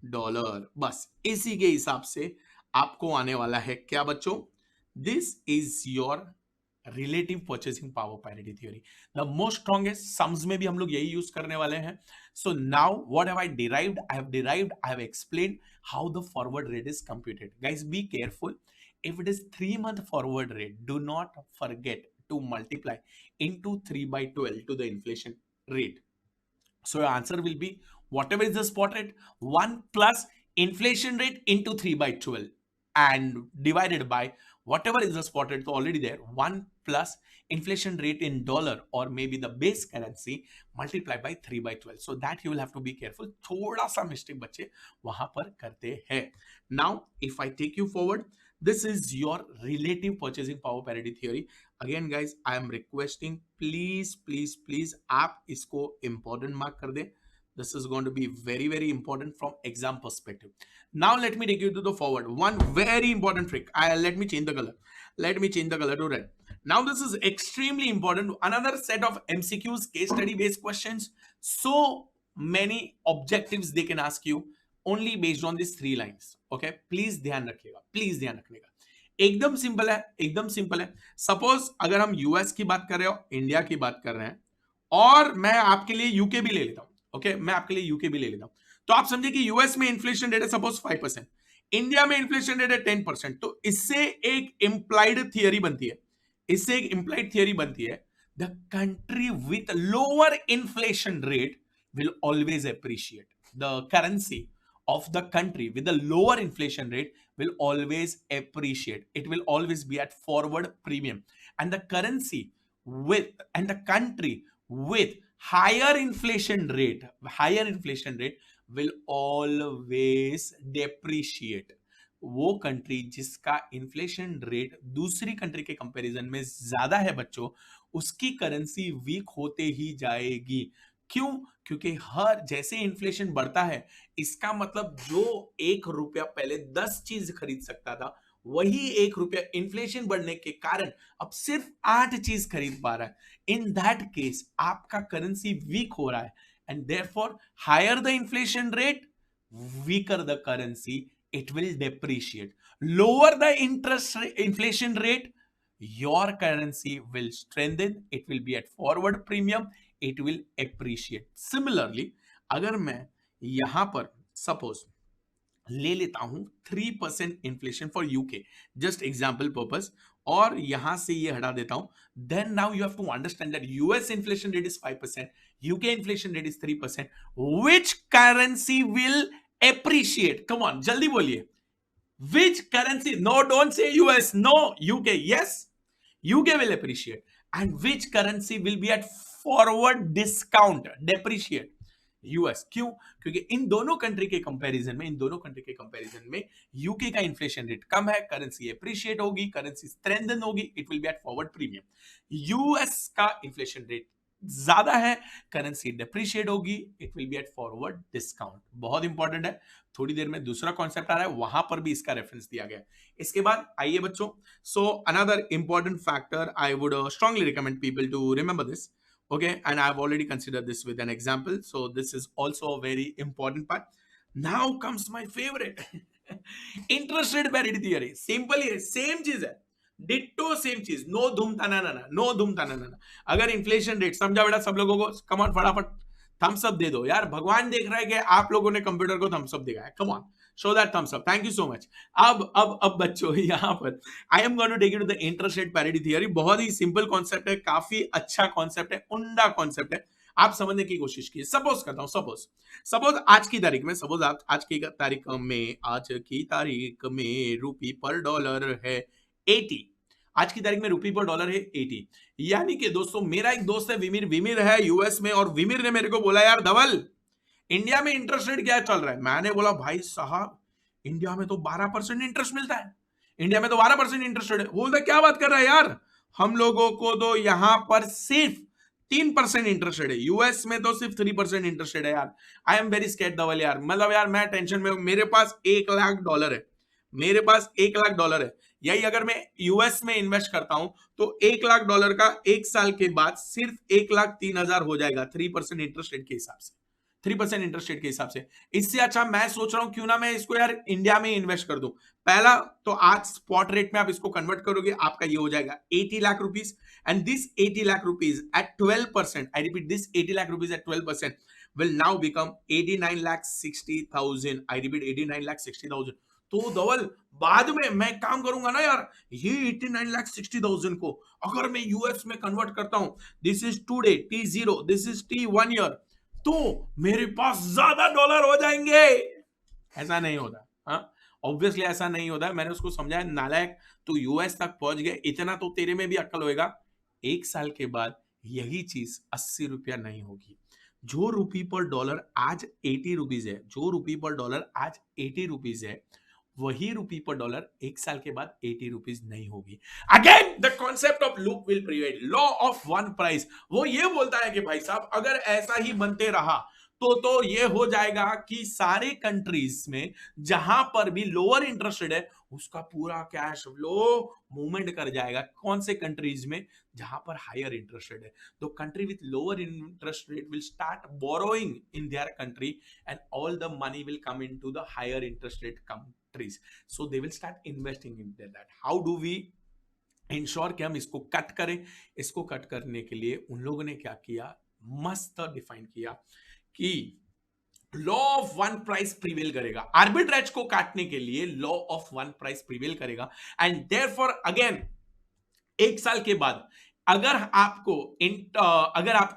dollar. बस इसी के हिसाब से आपको आने वाला है क्या बच्चों? This is your relative purchasing power parity theory, the most strongest. Sums में भी हम लोग यही यूज करने वाले हैं। So now what have I derived? I have explained how the forward rate is computed. Guys be careful, if it is 3-month forward rate, do not forget to multiply into 3 by 12 to the inflation rate. So your answer will be whatever is the spot rate, 1 plus inflation rate into 3 by 12 and divided by whatever is the spot rate, so already there, 1 plus inflation rate in dollar or maybe the base currency multiplied by 3 by 12. So that you will have to be careful. थोड़ा सा mistake बच्चे वहां पर करते हैं। Now if I take you forward, this is your relative purchasing power parity theory. Again guys, I am requesting please आप इसको important mark कर दें। This is going to be very important from exam perspective. Now let me take you to the forward. One very important trick. Let me change the color. Let me change the color to red. Now this is extremely important. Another set of MCQs, case study based questions. So many objectives they can ask you only based on these 3 lines. Okay, please ध्यान रखिएगा, please ध्यान रखने का। एकदम simple है। Suppose अगर हम US की बात कर रहे हो, इंडिया की बात कर रहे हैं, और मैं आपके लिए यूके भी ले लेता हूं। ओके, मैं आपके लिए यूके भी ले लेता हूं। तो आप समझे कि यूएस में इन्फ्लेशन रेट है सपोज 5%, इंडिया में इन्फ्लेशन रेट है 10%। तो इससे एक इंप्लाइड थियरी बनती है, इससे एक इंप्लाइड थियरी बनती है, the country with lower inflation rate will always appreciate. The currency of the country with the lower inflation rate will always appreciate. It will always be at forward premium. And the currency and the country with higher inflation rate will always depreciate. वो country जिसका inflation rate दूसरी country के comparison में ज्यादा है बच्चों, उसकी currency week होते ही जाएगी। क्यों? क्योंकि हर जैसे इन्फ्लेशन बढ़ता है, इसका मतलब जो 1 रुपया पहले 10 चीज खरीद सकता था, वही 1 रुपया इन्फ्लेशन बढ़ने के कारण अब सिर्फ 8 चीज खरीद पा रहा है। इन दैट केस आपका करेंसी वीक हो रहा है, and therefore higher the inflation rate, weaker the currency, it will depreciate. Lower the inflation rate, your currency will strengthen, it will be at forward premium, it will appreciate. Similarly, अगर मैं यहां पर suppose ले लेता हूं 3% inflation for UK, just example purpose, और यहां से ये हटा देता हूं, then now you have to understand that US inflation rate is 5%, UK inflation rate is 3%, which currency will appreciate? Come on, jaldi boliye. Which currency? No, don't say US. No, UK. Yes, UK will appreciate. And which currency will be at forward discount? Depreciate. US. क्यों? क्योंकि इन दोनों country के comparison में UK का inflation rate कम है, currency appreciate होगी, currency strengthen होगी, it will be at forward premium. US का इन्फ्लेशन रेट ज्यादा है, करेंसी डेप्रिशिएट होगी, it will be at forward discount. बहुत इंपॉर्टेंट है, थोड़ी देर में दूसरा कॉन्सेप्ट आ रहा है, वहां पर भी इसका रेफरेंस दिया गया है। इसके बाद आइए बच्चों, so another important factor I would strongly recommend people to remember this, okay, and I've already considered this with an example, so this is also a very important part. Now comes my favorite interest rate parity theory. Simple है, same चीज है, ditto same चीज, no धूम ताना नाना, no धूम ताना नाना। अगर inflation rate समझा बेटा सब लोगों को, कम ऑन फटाफट थम्स अप दे दो यार, भगवान देख रहा है कि आप लोगों ने कंप्यूटर को थम्स अप दिखाया, come on show that thumbs up, thank you so much. अब बच्चों यहाँ पर I am going to take you to the interest rate parity theory. बहुत ही सिंपल कॉन्सेप्ट है, काफी अच्छा कॉन्सेप्ट है, उम्दा कॉन्सेप्ट है, आप समझने की कोशिश कीजिए। सपोज करता हूं, सपोज आज की तारीख में, आज की तारीख में रूपी पर डॉलर है 80। आज की तारीख में रूपी पर डॉलर है 80। यानी कि दोस्तों मेरा एक दोस्त है विमिर है यूएस में, और विमिर ने मेरे को बोला यार धवल इंडिया में इंटरेस्ट रेट क्या चल रहा है। मैंने बोला भाई साहब इंडिया में तो 12% इंटरेस्ट मिलता है, इंडिया में तो 12% इंटरेस्ट रेट है। बोलता क्या बात कर रहा है यार, हम लोगों को तो यहां पर सिर्फ 3% इंटरेस्ट रेट है, यूएस में तो सिर्फ 3% इंटरेस्ट रेट है यार। आई एम वेरी स्कैर्ड धवल यार, मतलब यार मैं टेंशन में हूं, मेरे पास $1,00,000 है, मेरे पास $1,00,000 है। यही अगर मैं यूएस में इन्वेस्ट करता हूं तो $1,00,000 का 1 साल के बाद सिर्फ 1,03,000 हो जाएगा, 3% इंटरेस्ट रेट के हिसाब से, 3% इंटरेस्ट रेट के हिसाब से। इससे अच्छा मैं सोच रहा हूं क्यों ना मैं इसको यार इंडिया में इन्वेस्ट कर दूं। पहला तो आज स्पॉट रेट में आप इसको कन्वर्ट करोगे, आपका ये हो जाएगा 80 lakh rupees, and this 80 lakh rupees at 12%, I repeat this 80 lakh rupees at 12% will now become 89,60,000। I repeat 89,60,000। तो धवल बाद में मैं काम करूंगा ना यार, ये 89,60,000 को अगर मैं यूएस में कन्वर्ट करता हूं, this is today T0, this is T1 year, तो मेरे पास ज्यादा डॉलर हो जाएंगे। ऐसा नहीं होता, हाँ ऑब्वियसली ऐसा नहीं होता। मैंने उसको समझाया नालायक, तो यूएस तक पहुंच गए, इतना तो तेरे में भी अक्ल होएगा, 1 साल के बाद यही चीज 80 रुपया नहीं होगी। जो रूपी पर डॉलर आज 80 रुपीज है, जो रूपी पर डॉलर आज 80 रुपीज है, वही रूपी पर डॉलर 1 साल के बाद 80 रुपीज नहीं होगी। Again the concept of loop will prevail, law of one price. वो ये बोलता है कि भाई साहब अगर ऐसा ही बनते रहा तो ये हो जाएगा कि सारे कंट्रीज में जहां पर भी लोअर इंटरेस्ट रेट है उसका पूरा कैश फ्लो मूवमेंट कर जाएगा। कौन से कंट्रीज में? जहां पर हायर इंटरेस्ट रेट है। तो country with lower interest rate will start borrowing in their country, and all the money will come into the higher interest rate countries, so they will start investing in that. How do we ensure कि हम इसको cut करें? इसको cut करने के लिए उन लोगों ने क्या किया, मस्त डिफाइन किया कि law of one price prevail करेगा, आर्बिट्रेज को काटने के लिए law of one price prevail करेगा। एंड देयरफॉर अगेन एक साल के बाद अगर आपको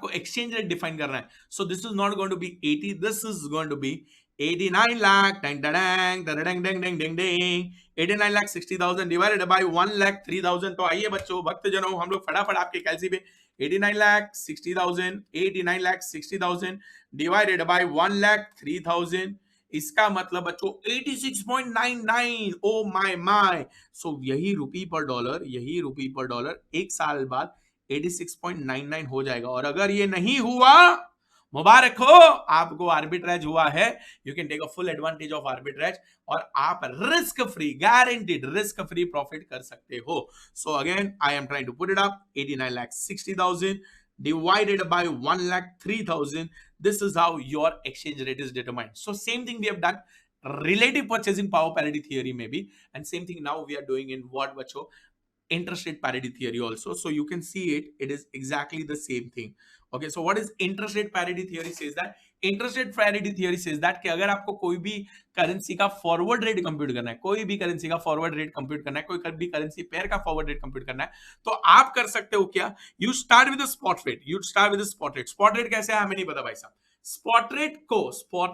एक्सचेंज रेट डिफाइन करना है, so this is not going to be 80, this is going to be 89 lakh डंग डंग डंग डंग डंग डंग डंग डंग 89 लाख 60,000 डिवाइडेड बाय 1 लाख 3,000। तो आइए बच्चों, भक्तजनों, हम लोग फटाफट आपके कैलसी पे 89 लाख 60,000 89 लाख 60,000 डिवाइडेड बाय 1 लाख 3,000, इसका मतलब बच्चों 86.99। Oh my my. सो यही रुपी पर डॉलर एक साल बाद 86.99 हो जाएगा। और अगर ये नहीं हुआ, मुबारक हो, आपको आर्बिट्रेज हुआ है। You can take a full advantage of arbitrage और आप risk free, guaranteed risk free profit कर सकते हो। So again I am trying to put it up, 89 lakh 60,000 divided by 1 lakh 3,000. This is how your exchange rate is determined. So same thing we have done relative purchasing power parity theory maybe, and same thing now we are doing in what bacho interest rate parity theory also. So you can see it is exactly the same thing. Okay, so what is interest rate parity theory says that? Interest rate parity theory says that कि अगर आपको कोई भी currency का forward rate compute करना है, कोई भी करेंसी का फॉरवर्ड रेट कंप्यूट करना है, कोई भी करेंसी पेयर का फॉरवर्ड रेट कंप्यूट करना है, तो आप कर सकते हो क्या? You start with spot rate. Spot rate कैसे है हमें नहीं पता भाई साहब। स्पॉट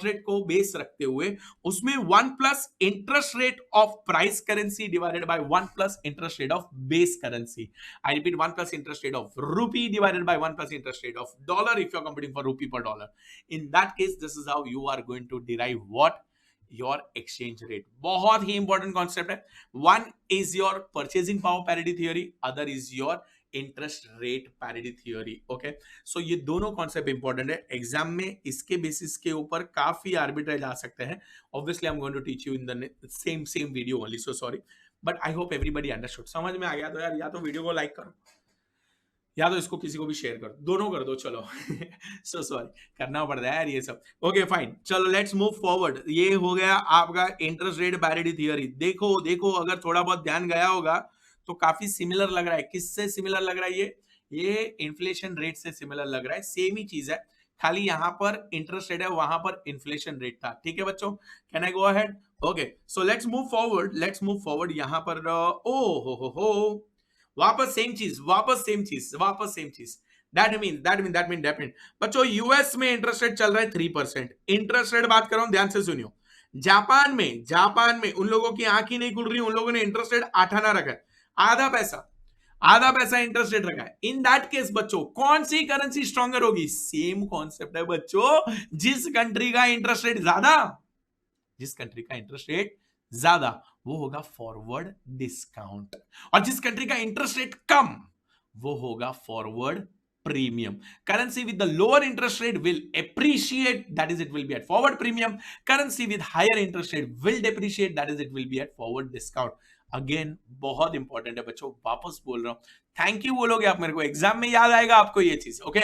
रेट को बेस रखते हुए उसमें 1 plus interest rate of price currency divided by 1 plus interest rate of base currency. I repeat, 1 plus interest rate of rupee divided by 1 plus interest rate of dollar if you are computing for rupee per dollar. In that case this is how you are going to derive what your exchange rate. बहुत ही important concept है। One is your purchasing power parity theory, other is your interest rate parity theory. Okay, so ये दोनों concept important है। Exam में इसके basis के ऊपर काफी आर्बिट्रेज आ सकते हैं। Obviously I am going to teach you in the same video only, so sorry, but I hope everybody understood. समझ में आ गया तो यार या तो वीडियो को लाइक करो या तो इसको किसी को भी शेयर करो, दोनों कर दो, चलो। सो सॉरी, करना पड़ता है यार ये सब। ओके फाइन, चलो लेट्स मूव फॉरवर्ड। ये हो गया आपका इंटरेस्ट रेट पैरिटी थियरी। देखो अगर थोड़ा बहुत ध्यान गया होगा तो काफी सिमिलर लग रहा है। किससे सिमिलर लग रहा है? ये इन्फ्लेशन रेट से सिमिलर लग रहा है। सेम ही चीज है, खाली यहां पर इंटरेस्ट रेट है, वहां पर इन्फ्लेशन रेट था। ठीक है बच्चों, can I go ahead? Okay, so let's move forward. यहां पर ओ हो वापस सेम चीज। दैट मीन बच्चों यूएस में इंटरेस्ट रेट चल रहा है 3%। इंटरेस्ट रेट बात कर रहा हूं, ध्यान से सुनियो। जापान में उन लोगों की आंख ही नहीं खुल रही, उन लोगों ने इंटरेस्ट रेट 8 आना रखा है, आधा पैसा इंटरेस्ट रेट रखा है। इन दैट केस बच्चों कौन सी करेंसी स्ट्रॉन्गर होगी? सेम कॉन्सेप्ट है बच्चों, जिस कंट्री का इंटरेस्ट रेट ज्यादा वो होगा फॉरवर्ड डिस्काउंट, और जिस कंट्री का इंटरेस्ट रेट कम वो होगा forward premium. Currency with the lower interest rate will appreciate, that is it will be at forward premium. Currency with higher interest rate will depreciate, that is it will be at forward discount. Again बहुत important है बच्चों, वापस बोल रहा हूं, thank you बोलोगे आप मेरे को, एग्जाम में याद आएगा आपको ये चीज। ओके,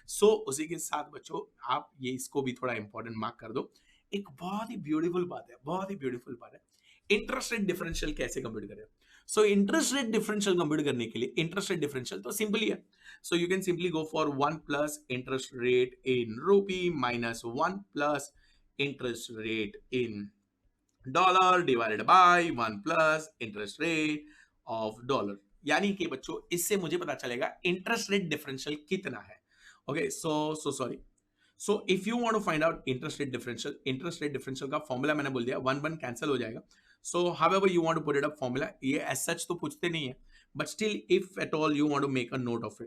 सो उसी के साथ बच्चों आप ये इसको भी थोड़ा इंपॉर्टेंट मार्क कर दो। एक बहुत ही ब्यूटीफुल बात है, इंटरेस्ट रेट डिफरेंशियल कैसे कंप्यूट करें। So interest rate differential compute करने के लिए इंटरेस्ट रेट डिफरेंशियल तो सिंपल ही है। So you can simply go for 1 plus interest rate in rupee minus 1 plus interest rate in dollar divided by 1 plus interest rate of dollar। यानी कि बच्चों इससे मुझे पता चलेगा इंटरेस्ट रेट डिफरेंशियल कितना है। Okay, so sorry, so if you want to find out interest rate differential का फॉर्मूला मैंने बोल दिया, 1 कैंसिल हो जाएगा। So however you want to put it up formula, ये एज सच तो पूछते नहीं है, but still if at all you want to make a note of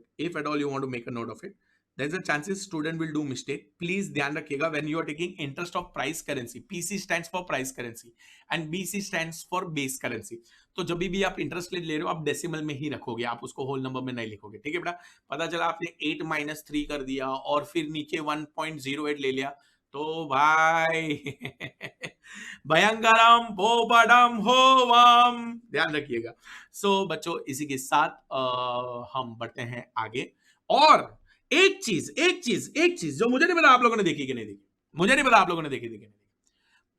it, there's a chances student will do mistake। please ध्यान रखिएगा when you are taking interest of price currency, PC stands for price currency and BC stands for base currency। तो जब भी आप interest rate ले रहे हो आप डेसिमल में ही रखोगे, आप उसको होल नंबर में नहीं लिखोगे। ठीक है बेटा, पता चला आपने 8 - 3 कर दिया और फिर नीचे 1.08 ले लिया तो भाई भयंकरम पोपडम होवम, ध्यान रखिएगा। सो बच्चों इसी के साथ हम बढ़ते हैं आगे। और एक चीज जो मुझे नहीं पता आप लोगों ने देखी कि नहीं देखी,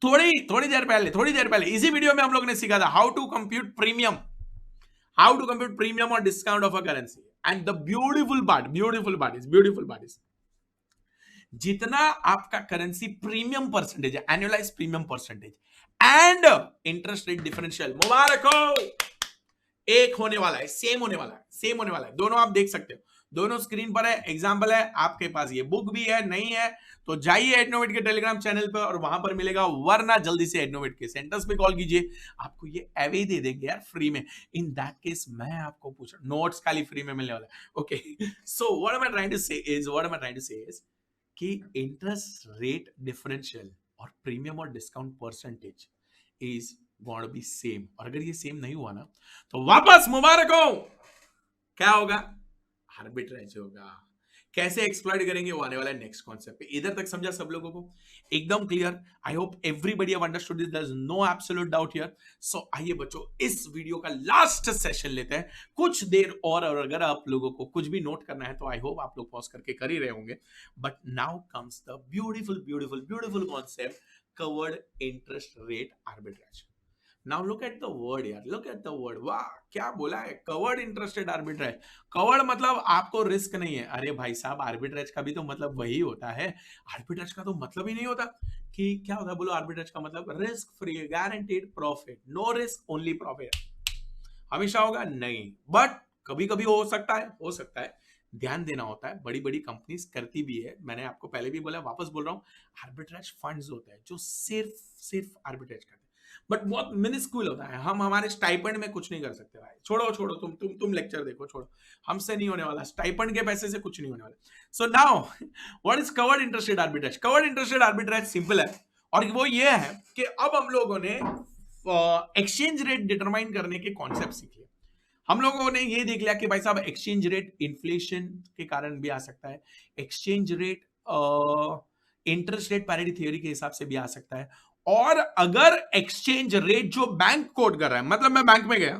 थोड़ी देर पहले इसी वीडियो में हम लोगों ने सीखा था हाउ टू कंप्यूट प्रीमियम और discount of a currency. And the beautiful part is जितना आपका करेंसी प्रीमियम परसेंटेज है, annualise premium percentage and interest rate differential, मुबारक हो, एक होने वाला है, सेम होने वाला है, सेम होने वाला है। दोनों आप देख सकते हो, दोनों स्क्रीन पर है, एग्जाम्पल है, आपके पास ये बुक भी है, नहीं है तो जाइए एडनोवेट के टेलीग्राम चैनल पर और वहां पर मिलेगा, वरना जल्दी से एडनोवेट के सेंटर्स पे कॉल कीजिए, आपको ये अवे दे देंगे यार फ्री में। इन दैट केस मैं आपको पूछ रहा, नोट्स खाली फ्री में मिलने वाला है। Okay, so what am I trying to say is कि इंटरेस्ट रेट डिफरेंशियल और प्रीमियम और discount percentage is gonna be same, और अगर ये सेम नहीं हुआ ना तो वापस मुबारक हो, क्या होगा, आर्बिट्रेज होगा। कैसे एक्सप्लॉइट करेंगे वो आने वाला है नेक्स्ट कॉन्सेप्ट पे। इधर तक समझा सब लोगों को, एकदम clear? I hope everybody have understood this, there is no absolute doubt here. So आइए बच्चों, इस वीडियो का लास्ट सेशन लेते हैं कुछ देर और अगर आप लोगों को कुछ भी नोट करना है तो आई होप आप लोग पॉज करके कर ही रहे होंगे। But now comes the beautiful beautiful beautiful concept, covered interest rate arbitrage. Now look at the word यार, look at the word, वाह क्या बोला है, कवर्ड इंटरेस्टेड आर्बिट्रेज। कवर्ड मतलब आपको रिस्क नहीं है। अरे भाई साहब, आर्बिट्रेज का भी तो मतलब वही होता है, आर्बिट्रेज का तो मतलब ही नहीं होता कि क्या होता है, बोलो आर्बिट्रेज का मतलब risk free, guaranteed profit, no risk only profit, हमेशा होगा नहीं, बट कभी कभी हो सकता है, हो सकता है, ध्यान देना होता है। बड़ी बड़ी कंपनीज करती भी है, मैंने आपको पहले भी बोला, वापस बोल रहा हूँ, आर्बिट्रेज फंड्स होते हैं जो सिर्फ सिर्फ आर्बिट्रेज करते हैं, बट बहुत मिनिस्क्यूल होता है। हम हमारे स्टाइपेंड में कुछ नहीं कर सकते भाई, छोड़ो छोड़ो, तुम लेक्चर देखो, छोड़ो, हमसे नहीं होने वाला, स्टाइपेंड के पैसे से कुछ नहीं होने वाला। So now what is covered interested arbitrage? Covered interested arbitrage simple है, और वो ये है कि अब हम लोगों ने एक्सचेंज रेट डिटरमाइन करने के कॉन्सेप्ट सीख लिए। हम लोगों ने ये देख लिया कि भाई साहब एक्सचेंज रेट इन्फ्लेशन के कारण भी आ सकता है, exchange rate interest rate parity theory के हिसाब से भी आ सकता है, और अगर एक्सचेंज रेट जो बैंक कोड कर रहा है, मतलब मैं बैंक में गया,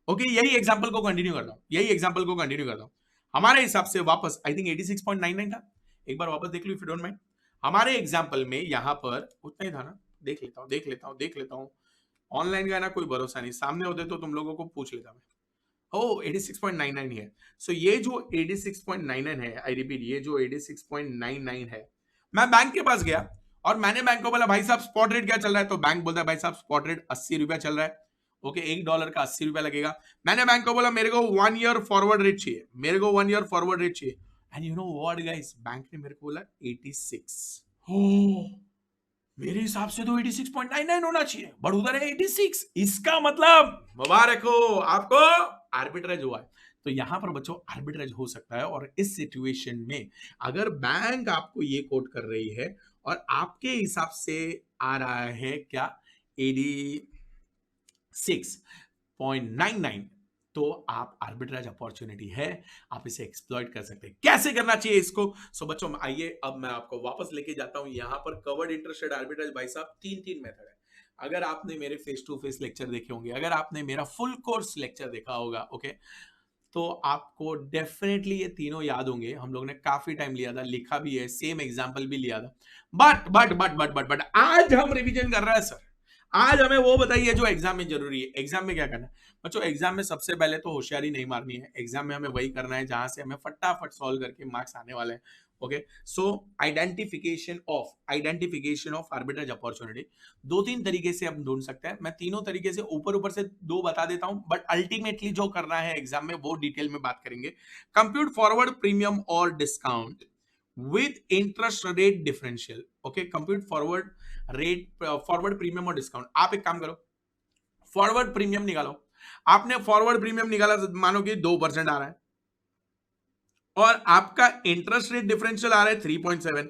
ओके, यही एग्जांपल को कंटिन्यू करता हूं, यही एग्जांपल को कंटिन्यू करता हूं, हमारे हिसाब से वापस आई थिंक 86.99 था, एक बार वापस देख लो इफ यू डोंट माइंड। हमारे एग्जांपल में यहां पर उतना ही था ना, देख लेता हूं, ऑनलाइन का ना कोई भरोसा नहीं, सामने होते तो तुम लोगों को पूछ लेता मैं। ओ 86.99 है। सो ये जो 86.99 है, आई रिपीट, ये जो 86.99 है, मैं बैंक के पास गया और मैंने बैंक को बोला भाई साहब स्पॉट रेट क्या चल रहा है, तो बैंक बोलता है भाई साहब स्पॉट रेट 80 रुपया चल रहा है, ओके, $1 का 80 रुपया लगेगा। मैंने बैंक को बोला मेरे को 1 ईयर फॉरवर्ड रेट चाहिए, मेरे को 1 ईयर फॉरवर्ड रेट चाहिए, and you know what guys, bank ने मेरे को बोला 86। मेरे हिसाब से तो 86.99 होना चाहिए, बट उधर है 86, इसका मतलब मुबारक हो आपको, आर्बिट्रेज हुआ है। तो यहां पर बच्चों आर्बिट्रेज हो सकता है, और इस सिचुएशन में अगर बैंक आपको ये कोट कर रही है और आपके हिसाब से आ रहा है क्या 86.99, तो आप आर्बिट्रेज अपॉर्चुनिटी है, आप इसे एक्सप्लॉइट कर सकते हैं। कैसे करना चाहिए इसको? सो बच्चों आइए अब मैं आपको वापस लेके जाता हूं यहां पर, कवर्ड इंटरेस्ट रेट आर्बिट्रेज भाई साहब तीन मेथड है। अगर आपने मेरे फेस टू फेस लेक्चर देखे होंगे, अगर आपने मेरा फुल कोर्स लेक्चर देखा होगा, ओके, तो आपको डेफिनेटली ये तीनों याद होंगे। हम लोग ने काफी टाइम लिया था, लिखा भी है, सेम एग्जांपल भी लिया था, बट आज हम रिवीजन कर रहे हैं सर। आज हमें वो बताइए जो एग्जाम में जरूरी है। एग्जाम में क्या करना है बच्चों? एग्जाम में सबसे पहले तो होशियारी नहीं मारनी है, एग्जाम में हमें वही करना है जहां से हमें फटाफट सॉल्व करके मार्क्स आने वाले हैं। Okay, so identification of arbitrage opportunity 2-3 तरीके से हम ढूंढ सकते हैं। मैं तीनों तरीके से ऊपर से 2 बता देता हूं, बट अल्टीमेटली जो करना है एग्जाम में वो डिटेल में बात करेंगे। कंप्यूट फॉरवर्ड प्रीमियम और discount with interest rate differential. Okay, compute forward rate, forward premium और डिस्काउंट। आप एक काम करो, फॉरवर्ड प्रीमियम निकालो। आपने फॉरवर्ड प्रीमियम निकाला, मानो कि 2% आ रहा है, और आपका इंटरेस्ट रेट डिफरेंशियल आ रहा है 3.7।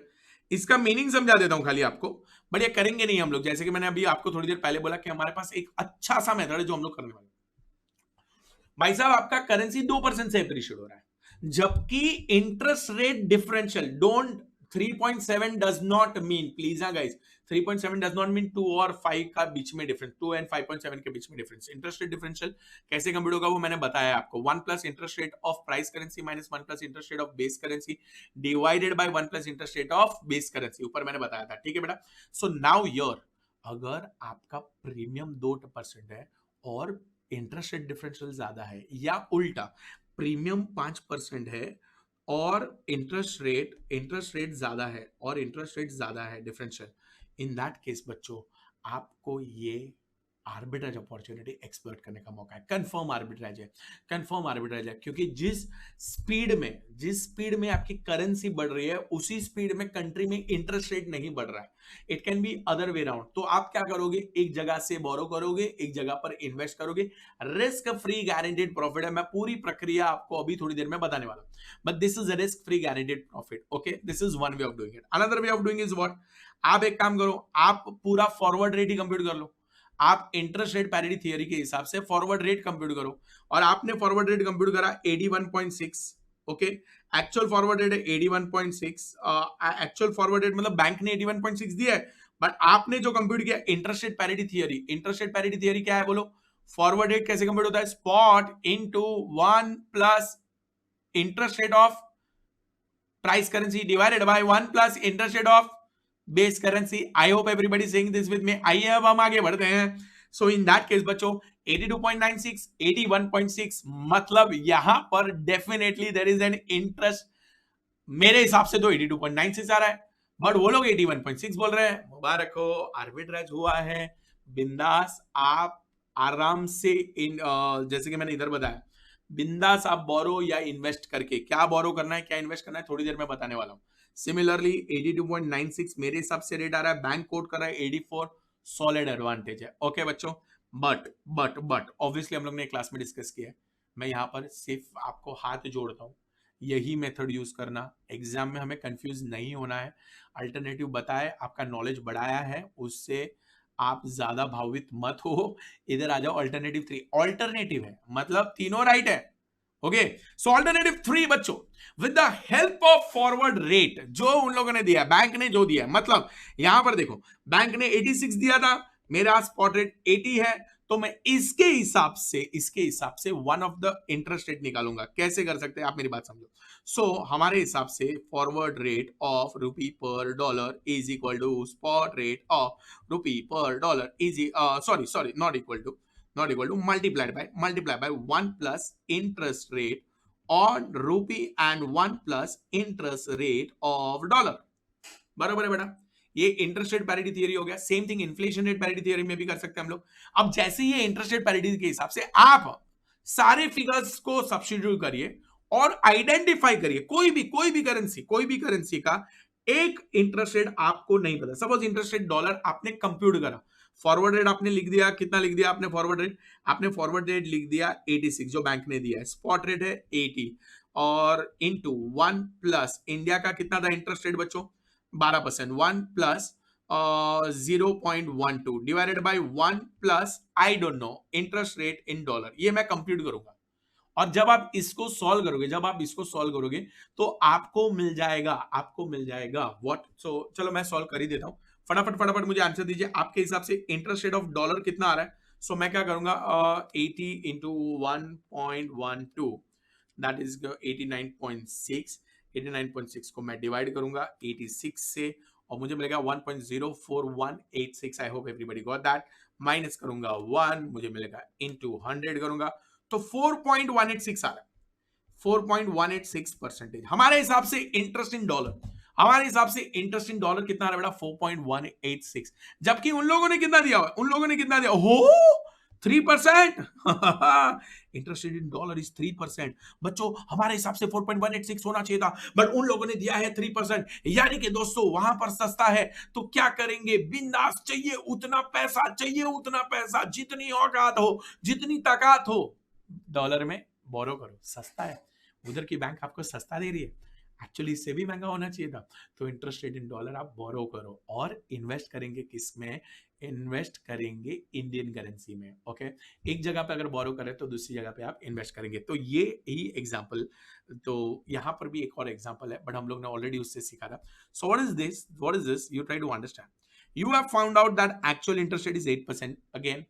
इसका मीनिंग समझा देता हूं खाली आपको, बट ये करेंगे नहीं हम लोग, जैसे कि मैंने अभी आपको थोड़ी देर पहले बोला कि हमारे पास एक अच्छा सा मेथड है जो हम लोग करने वाले। भाई साहब आपका करेंसी 2% से अप्रिशिएट हो रहा है, जबकि interest rate differential don't 3.7 does not mean, please हाँ गाइस, 3.7 डज नॉट मीन 2 और 5 का बीच में डिफरेंस, 2 एंड 5.7 के बीच में डिफरेंस। इंटरेस्ट रेट डिफरेंशियल कैसे कंप्यूट होगा वो मैंने बताया आपको, 1 plus interest rate of price currency minus 1 plus interest rate of base currency divided by 1 plus interest rate of base currency, ऊपर मैंने बताया था, ठीक है बेटा। सो नाउ योर, अगर आपका प्रीमियम 2% है और इंटरेस्ट रेट डिफरेंशियल ज्यादा है, या उल्टा प्रीमियम 5% है और इंटरेस्ट रेट ज्यादा है और इंटरेस्ट रेट ज्यादा है डिफरेंशियल, इन दैट केस बच्चों आपको ये आर्बिट्रेज अपॉर्चुनिटी एक्सप्लोर करने का मौका है। कंफर्म आर्बिट्रेज है क्योंकि जिस स्पीड में आपकी करेंसी बढ़ रही है उसी स्पीड में कंट्री में इंटरेस्ट रेट नहीं बढ़ रहा है। It can be other way round. तो आप क्या करोगे, एक जगह से बोरो करोगे, एक जगह पर इन्वेस्ट करोगे, रिस्क फ्री गारंटेड प्रॉफिट है। मैं पूरी प्रक्रिया आपको अभी थोड़ी देर में बताने वाला हूं, but this is a risk free guaranteed profit. Okay, this is one way of doing it. Another way of doing is what, आप एक काम करो, आप पूरा फॉरवर्ड रेट ही कंप्यूट कर लो। आप इंटरेस्ट रेट पैरिटी थियरी के हिसाब से फॉरवर्ड रेट कंप्यूट करो, और आपने फॉरवर्ड रेट कंप्यूट करा 81.6। ओके, एक्चुअल फॉरवर्ड रेट है 81.6। एक्चुअल फॉरवर्ड रेट मतलब बैंक ने 81.6 दिया है, बट आपने जो कंप्यूट किया इंटरेस्ट रेट पैरिटी थियरी क्या है बोलो? फॉरवर्ड रेट कैसे कंप्यूट होता है? Spot into 1 plus interest rate of price currency divided by 1 plus interest rate of base currency. I hope everybody saying this with me. आइए अब हम आगे बढ़ते हैं। सो इन दैट केस बच्चों 82.96 81.6 मतलब यहां पर definitely there is an interest. मेरे हिसाब से तो 82.96 आ रहा है, बट वो लोग 81.6 बोल रहे हैं। मुबारक हो, आर्बिट्रेज हुआ है, बिंदास आप आराम से जैसे कि मैंने इधर बताया, बिंदास आप बोरो या इन्वेस्ट करके, क्या बोरो करना है क्या इन्वेस्ट करना है थोड़ी देर में बताने वाला हूं। सिमिलरली 82.96 मेरे हिसाब से रेट आ रहा है, बैंक कोड कर रहा है 84, सॉलिड एडवांटेज है। ओके बच्चों, बट ऑब्वियसली हम लोग ने क्लास में डिस्कस किया है, मैं यहां पर सिर्फ आपको हाथ जोड़ता हूं, यही मेथड यूज करना, एग्जाम में हमें कंफ्यूज नहीं होना है। अल्टरनेटिव बताए, आपका नॉलेज बढ़ाया है, उससे आप ज्यादा भावित मत हो। इधर आ जाओ, अल्टरनेटिव 3 अल्टरनेटिव है मतलब तीनों राइट है। ओके, सो अल्टरनेटिव 3 बच्चों, with the help of forward rate जो उन लोगों ने दिया, बैंक ने जो दिया, मतलब यहां पर देखो बैंक ने 86 दिया था, मेरा स्पॉट रेट 80 है, तो मैं इसके हिसाब से one of the interest rate निकालूंगा। कैसे कर सकते हैं आप मेरी बात समझो। सो हमारे हिसाब से forward rate of rupee per dollar is equal to spot rate of rupee per dollar is sorry not equal to multiplied by 1 plus interest rate on rupee and 1 plus interest rate of dollar। बराबर है बेटा, ये interest rate parity theory हो गया। Same thing inflation rate parity theory में भी कर सकते हैं हम लोग। अब जैसे ये इंटरेस्ट रेट पैरिटी के हिसाब से आप सारे फिगर्स को सब्स्टिट्यूट करिए और आइडेंटिफाई करिए कोई भी करेंसी का एक इंटरेस्ट रेट आपको नहीं पता। सपोज इंटरेस्ट रेट डॉलर आपने कंप्यूट करा, फॉरवर्ड रेट आपने लिख दिया, कितना लिख दिया आपने फॉरवर्ड रेट लिख दिया 86 जो बैंक ने दिया है, स्पॉट रेट है 80 और इनटू 1 प्लस इंडिया का कितना था इंटरेस्ट रेट बच्चों 12%, 1 plus 0.12 divided by 1 plus I don't know interest rate in dollar. ये मैं कंप्यूट करूंगा, और जब आप इसको सॉल्व करोगे तो आपको मिल जाएगा व्हाट। सो चलो मैं सॉल्व कर ही देता हूं, फटाफट मुझे आंसर दीजिए। आपके हिसाब से इंटरेस्ट रेट ऑफ डॉलर कितना आ रहा है? सो मैं क्या करूंगा 80 इंटू 1.12 दैट इज 89.6। 89.6 को मैं डिवाइड करूंगा 86 से और मुझे मिलेगा 1.044186। आई hope everybody got that. Minus करूंगा 1, मुझे मिलेगा इनटू 100 करूंगा तो 4.186 आ रहा है। 4.186% हमारे हिसाब से इंटरेस्ट इन डॉलर कितना आ रहा है बेटा 4.186, जबकि उन लोगों ने कितना दिया हो 3%। Interest in dollar is 3%। बच्चों हमारे हिसाब से 4.186 होना चाहिए था, बट उन लोगों ने दिया है 3%। यानी कि दोस्तों वहां पर सस्ता है, तो क्या करेंगे, बिंदास, चाहिए उतना पैसा जितनी औकात हो, जितनी ताकत हो, डॉलर में बोरो करो, सस्ता है। उधर की बैंक आपको सस्ता दे रही है, एक्चुअली इससे भी महंगा होना चाहिए था। तो इंटरेस्ट रेट इन डॉलर आप बोरो करो और इन्वेस्ट करेंगे किस में? इन्वेस्ट करेंगे इंडियन करेंसी में। ओके, एक जगह पे अगर बोरो करें तो दूसरी जगह पे आप इन्वेस्ट करेंगे। तो ये ही एग्जांपल, तो यहां पर भी एक और एग्जांपल है, बट हम लोग ने ऑलरेडी उससे सीखा था। So what is this you try to understand. You have found out that actual interest rate is 8%। Again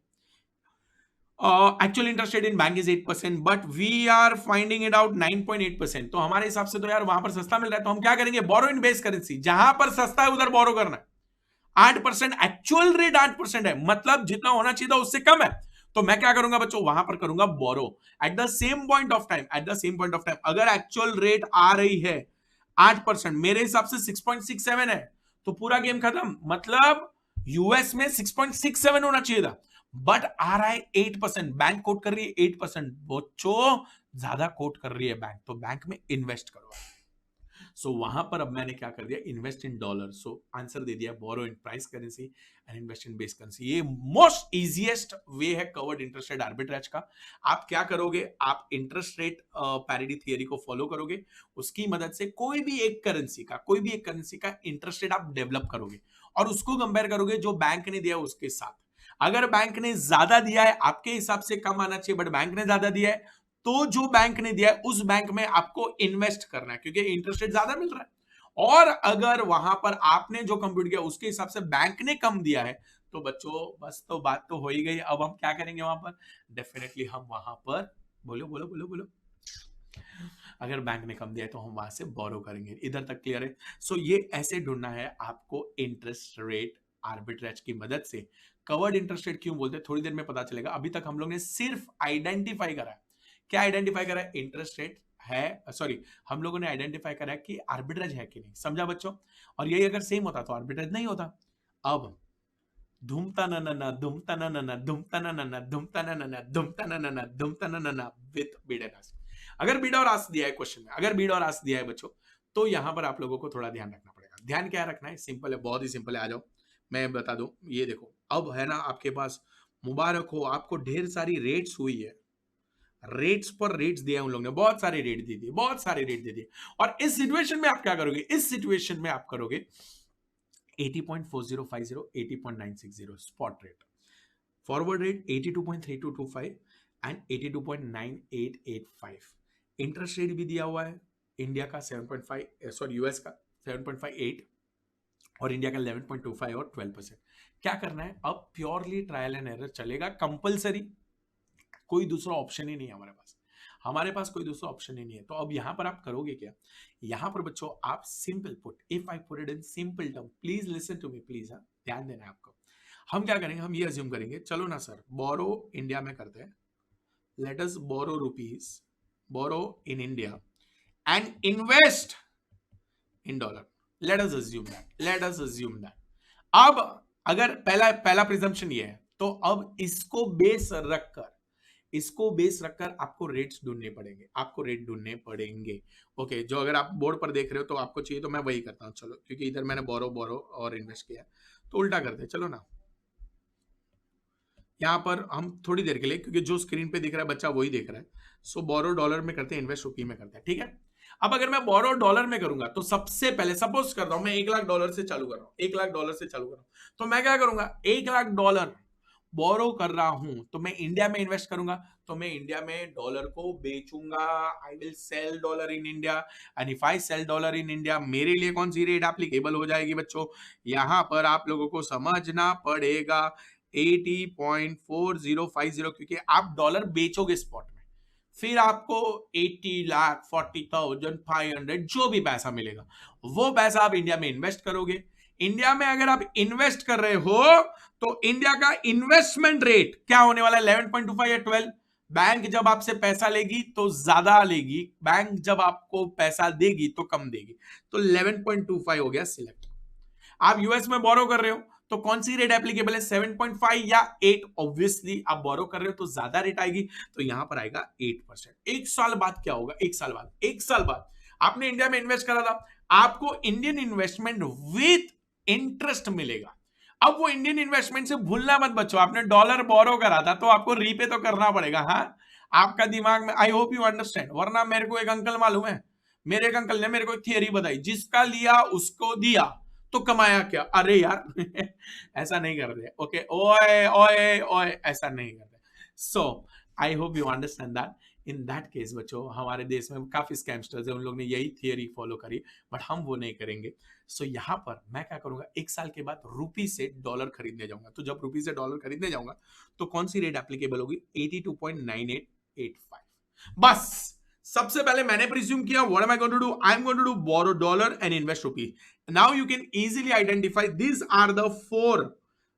actual interest rate in bank is 8%, but we are finding it out 9.8%। तो हमारे हिसाब से तो यार वहां पर सस्ता मिल रहा है, तो हम क्या करेंगे, बोरो इन बेस करेंसी, जहां पर सस्ता है उधर बोरो करना है। 8% एक्चुअल रेट 8% है, मतलब जितना होना चाहिए था उससे कम है, तो मैं क्या करूंगा बच्चों, वहां पर करूंगा borrow at the same point of time. अगर एक्चुअल रेट आ रही है 8%, मेरे हिसाब से 6.67 है, तो पूरा गेम खत्म। मतलब यूएस में 6.67 होना चाहिए था, बट आ रहा है 8%। बैंक कोट कर रही है 8%, बच्चों ज्यादा कोट कर रही है बैंक, तो बैंक में इन्वेस्ट करो। सो वहां पर अब मैंने क्या कर दिया, invest in dollar. So answer दे दिया, borrow in price currency and invest in base currency. ये मोस्ट इजीएस्ट वे है कवर्ड इंटरेस्ट रेट आर्बिट्रेज का। आप क्या करोगे, आप इंटरेस्ट रेट पैरिटी थियरी को फॉलो करोगे, उसकी मदद से कोई भी एक करेंसी का इंटरेस्ट रेट आप डेवलप करोगे और उसको कंपेयर करोगे जो बैंक ने दिया उसके साथ। अगर बैंक ने ज्यादा दिया है, आपके हिसाब से कम आना चाहिए, बट बैंक ने ज्यादा दिया है, तो जो बैंक ने दिया है उस बैंक में आपको इन्वेस्ट करना है, क्योंकि इंटरेस्ट रेट ज्यादा मिल रहा है। और अगर वहां पर आपने जो कंप्यूट किया उसके हिसाब से बैंक ने कम दिया है, तो बच्चों बस तो बात तो हो ही गई। अब हम क्या करेंगे वहां पर, डेफिनेटली हम वहां पर, बोलो बोलो बोलो बोलो, अगर बैंक ने कम दिया है तो हम वहां से बोरो करेंगे। इधर तक क्लियर है? सो ये ऐसे ढूंढना है आपको इंटरेस्ट रेट आर्बिट्रेज की मदद से। कवर्ड इंटरेस्ट रेट क्यों बोलते हैं, थोड़ी देर में पता चलेगा। अभी तक हम लोग ने सिर्फ आइडेंटिफाई करा है। क्या आइडेंटिफाई करा है? इंटरेस्ट रेट है, सॉरी, हम लोगों ने आइडेंटिफाई करा है कि आर्बिट्रेज है कि नहीं। समझा बच्चों? और यही अगर सेम होता तो आर्बिट्रेज नहीं होता। अब धूमता न न धूमता न न धूमता न न धूमता न न धूमता न न धूमता न न विद बीड एंड आस्क। अगर बीड और आस्क दिया है क्वेश्चन में, अगर बीड और आस्क दिया है बच्चों, तो यहां पर आप लोगों को थोड़ा ध्यान रखना पड़ेगा। ध्यान क्या रखना है? सिंपल है, बहुत ही सिंपल है। आ जाओ मैं बता दूं। ये देखो, अब है ना आपके पास, मुबारक हो आपको, ढेर सारी रेट्स हुई है। रेट्स पर रेट्स दिया उन लोगों ने, बहुत सारे रेट दे दिए, बहुत सारे रेट दे दिए। और इस सिचुएशन में आप क्या करोगे? इस सिचुएशन में आप करोगे 80.4050, 80.960 spot rate, forward rate 82.3225 and 82.9885। Interest rate भी दिया हुआ है, इंडिया का 7.5, सॉरी यूएस का 7.58 और इंडिया का 11.25 और 12%। क्या करना है अब? प्योरली ट्रायल एंड एरर चलेगा, कंपलसरी, कोई दूसरा ऑप्शन ही नहीं है हमारे पास कोई दूसरा ऑप्शन ही नहीं है। तो अब यहां पर आप करोगे क्या? यहां पर बच्चों आप simple put, if I put it in simple term, please listen to me please, ध्यान देना है आपको। हम क्या करेंगे, हम ये अज्यूम करेंगे, चलो ना सर बोरो इंडिया में करते हैं, let us borrow rupees, borrow in India and invest in dollar. Let us assume that. अब अगर पहला प्रिजम्पशन ये है, तो अब इसको बेस रखकर आपको रेट्स ढूंढने पड़ेंगे। ओके, जो अगर आप बोर्ड पर देख रहे हो तो आपको चाहिए, तो मैं वही करता हूं। चलो, क्योंकि इधर मैंने बोरो और इन्वेस्ट किया, तो उल्टा करते हैं। चलो ना, यहां पर हम थोड़ी देर के लिए, क्योंकि जो स्क्रीन पे दिख रहा है बच्चा वही देख रहा है, सो बोरो डॉलर में करते हैं, इन्वेस्ट रुपी में करते हैं, ठीक है। अब अगर मैं बोरो डॉलर में करूंगा, तो सबसे पहले सपोज करता हूं मैं 1 लाख डॉलर से चालू कर रहा हूं, 1 लाख डॉलर से चालू कर रहा हूं, तो मैं क्या करूंगा, 1 लाख डॉलर बोरो कर रहा हूं, तो मैं इंडिया में इन्वेस्ट करूंगा, तो मैं इंडिया में डॉलर को बेचूंगा। I will sell dollar in India, and if I sell dollar in India, मेरे लिए कौन सी रेट एप्लीकेबल हो जाएगी बच्चों? यहां पर आप लोगों को समझना पड़ेगा 80.4050, क्योंकि आप डॉलर बेचोगे स्पॉट में, फिर आपको 80,40,500 जो भी पैसा मिलेगा, वो पैसा आप इंडिया में इन्वेस्ट करोगे। इंडिया में अगर आप इन्वेस्ट कर रहे हो, तो इंडिया का इन्वेस्टमेंट रेट क्या होने वाला है? 11.25 या 12। बैंक जब आपसे पैसा लेगी तो ज्यादा लेगी, बैंक जब आपको पैसा देगी तो कम देगी, तो 11.25 हो गया सिलेक्ट। आप यूएस में बोरो कर रहे हो, तो कौन सी रेट एप्लीकेबल है? 7.5 या 8। ऑब्वियसली आप बोरो कर रहे हो तो ज्यादा रेट आएगी, तो यहां पर आएगा 8%। एक साल बाद क्या होगा? एक साल बाद आपने इंडिया में इन्वेस्ट करा था, आपको इंडियन इन्वेस्टमेंट विथ इंटरेस्ट मिलेगा। अब वो इंडियन इन्वेस्टमेंट से भूलना मत बच्चों, आपने डॉलर बोरो करा था तो आपको रीपे तो करना पड़ेगा। हाँ, आपका दिमाग में, आई होप यू अंडरस्टैंड। वरना मेरे को एक अंकल मालूम है, मेरे एक अंकल ने मेरे को एक थियरी बताई, जिसका लिया उसको दिया तो कमाया क्या। अरे यार ऐसा नहीं कर रहे, ओके, ओए ओए ओए, ऐसा नहीं कर रहे। So I hope you understand that. In that case बच्चों, हमारे देश में काफी स्कैमस्टर्स है, उन लोग ने यही थियरी फॉलो करी, बट हम वो नहीं करेंगे। सो यहाँ पर मैं क्या करूंगा, 1 साल के बाद रुपी से डॉलर खरीदने जाऊंगा। तो जब रुपी से डॉलर खरीदने जाऊंगा, तो कौन सी रेट एप्लीकेबल होगी? 82.9885। बस सबसे पहले मैंने प्रिज्यूम किया, what am I going to do? I am going to do borrow dollar and invest rupee. Now you can easily identify, this are the 4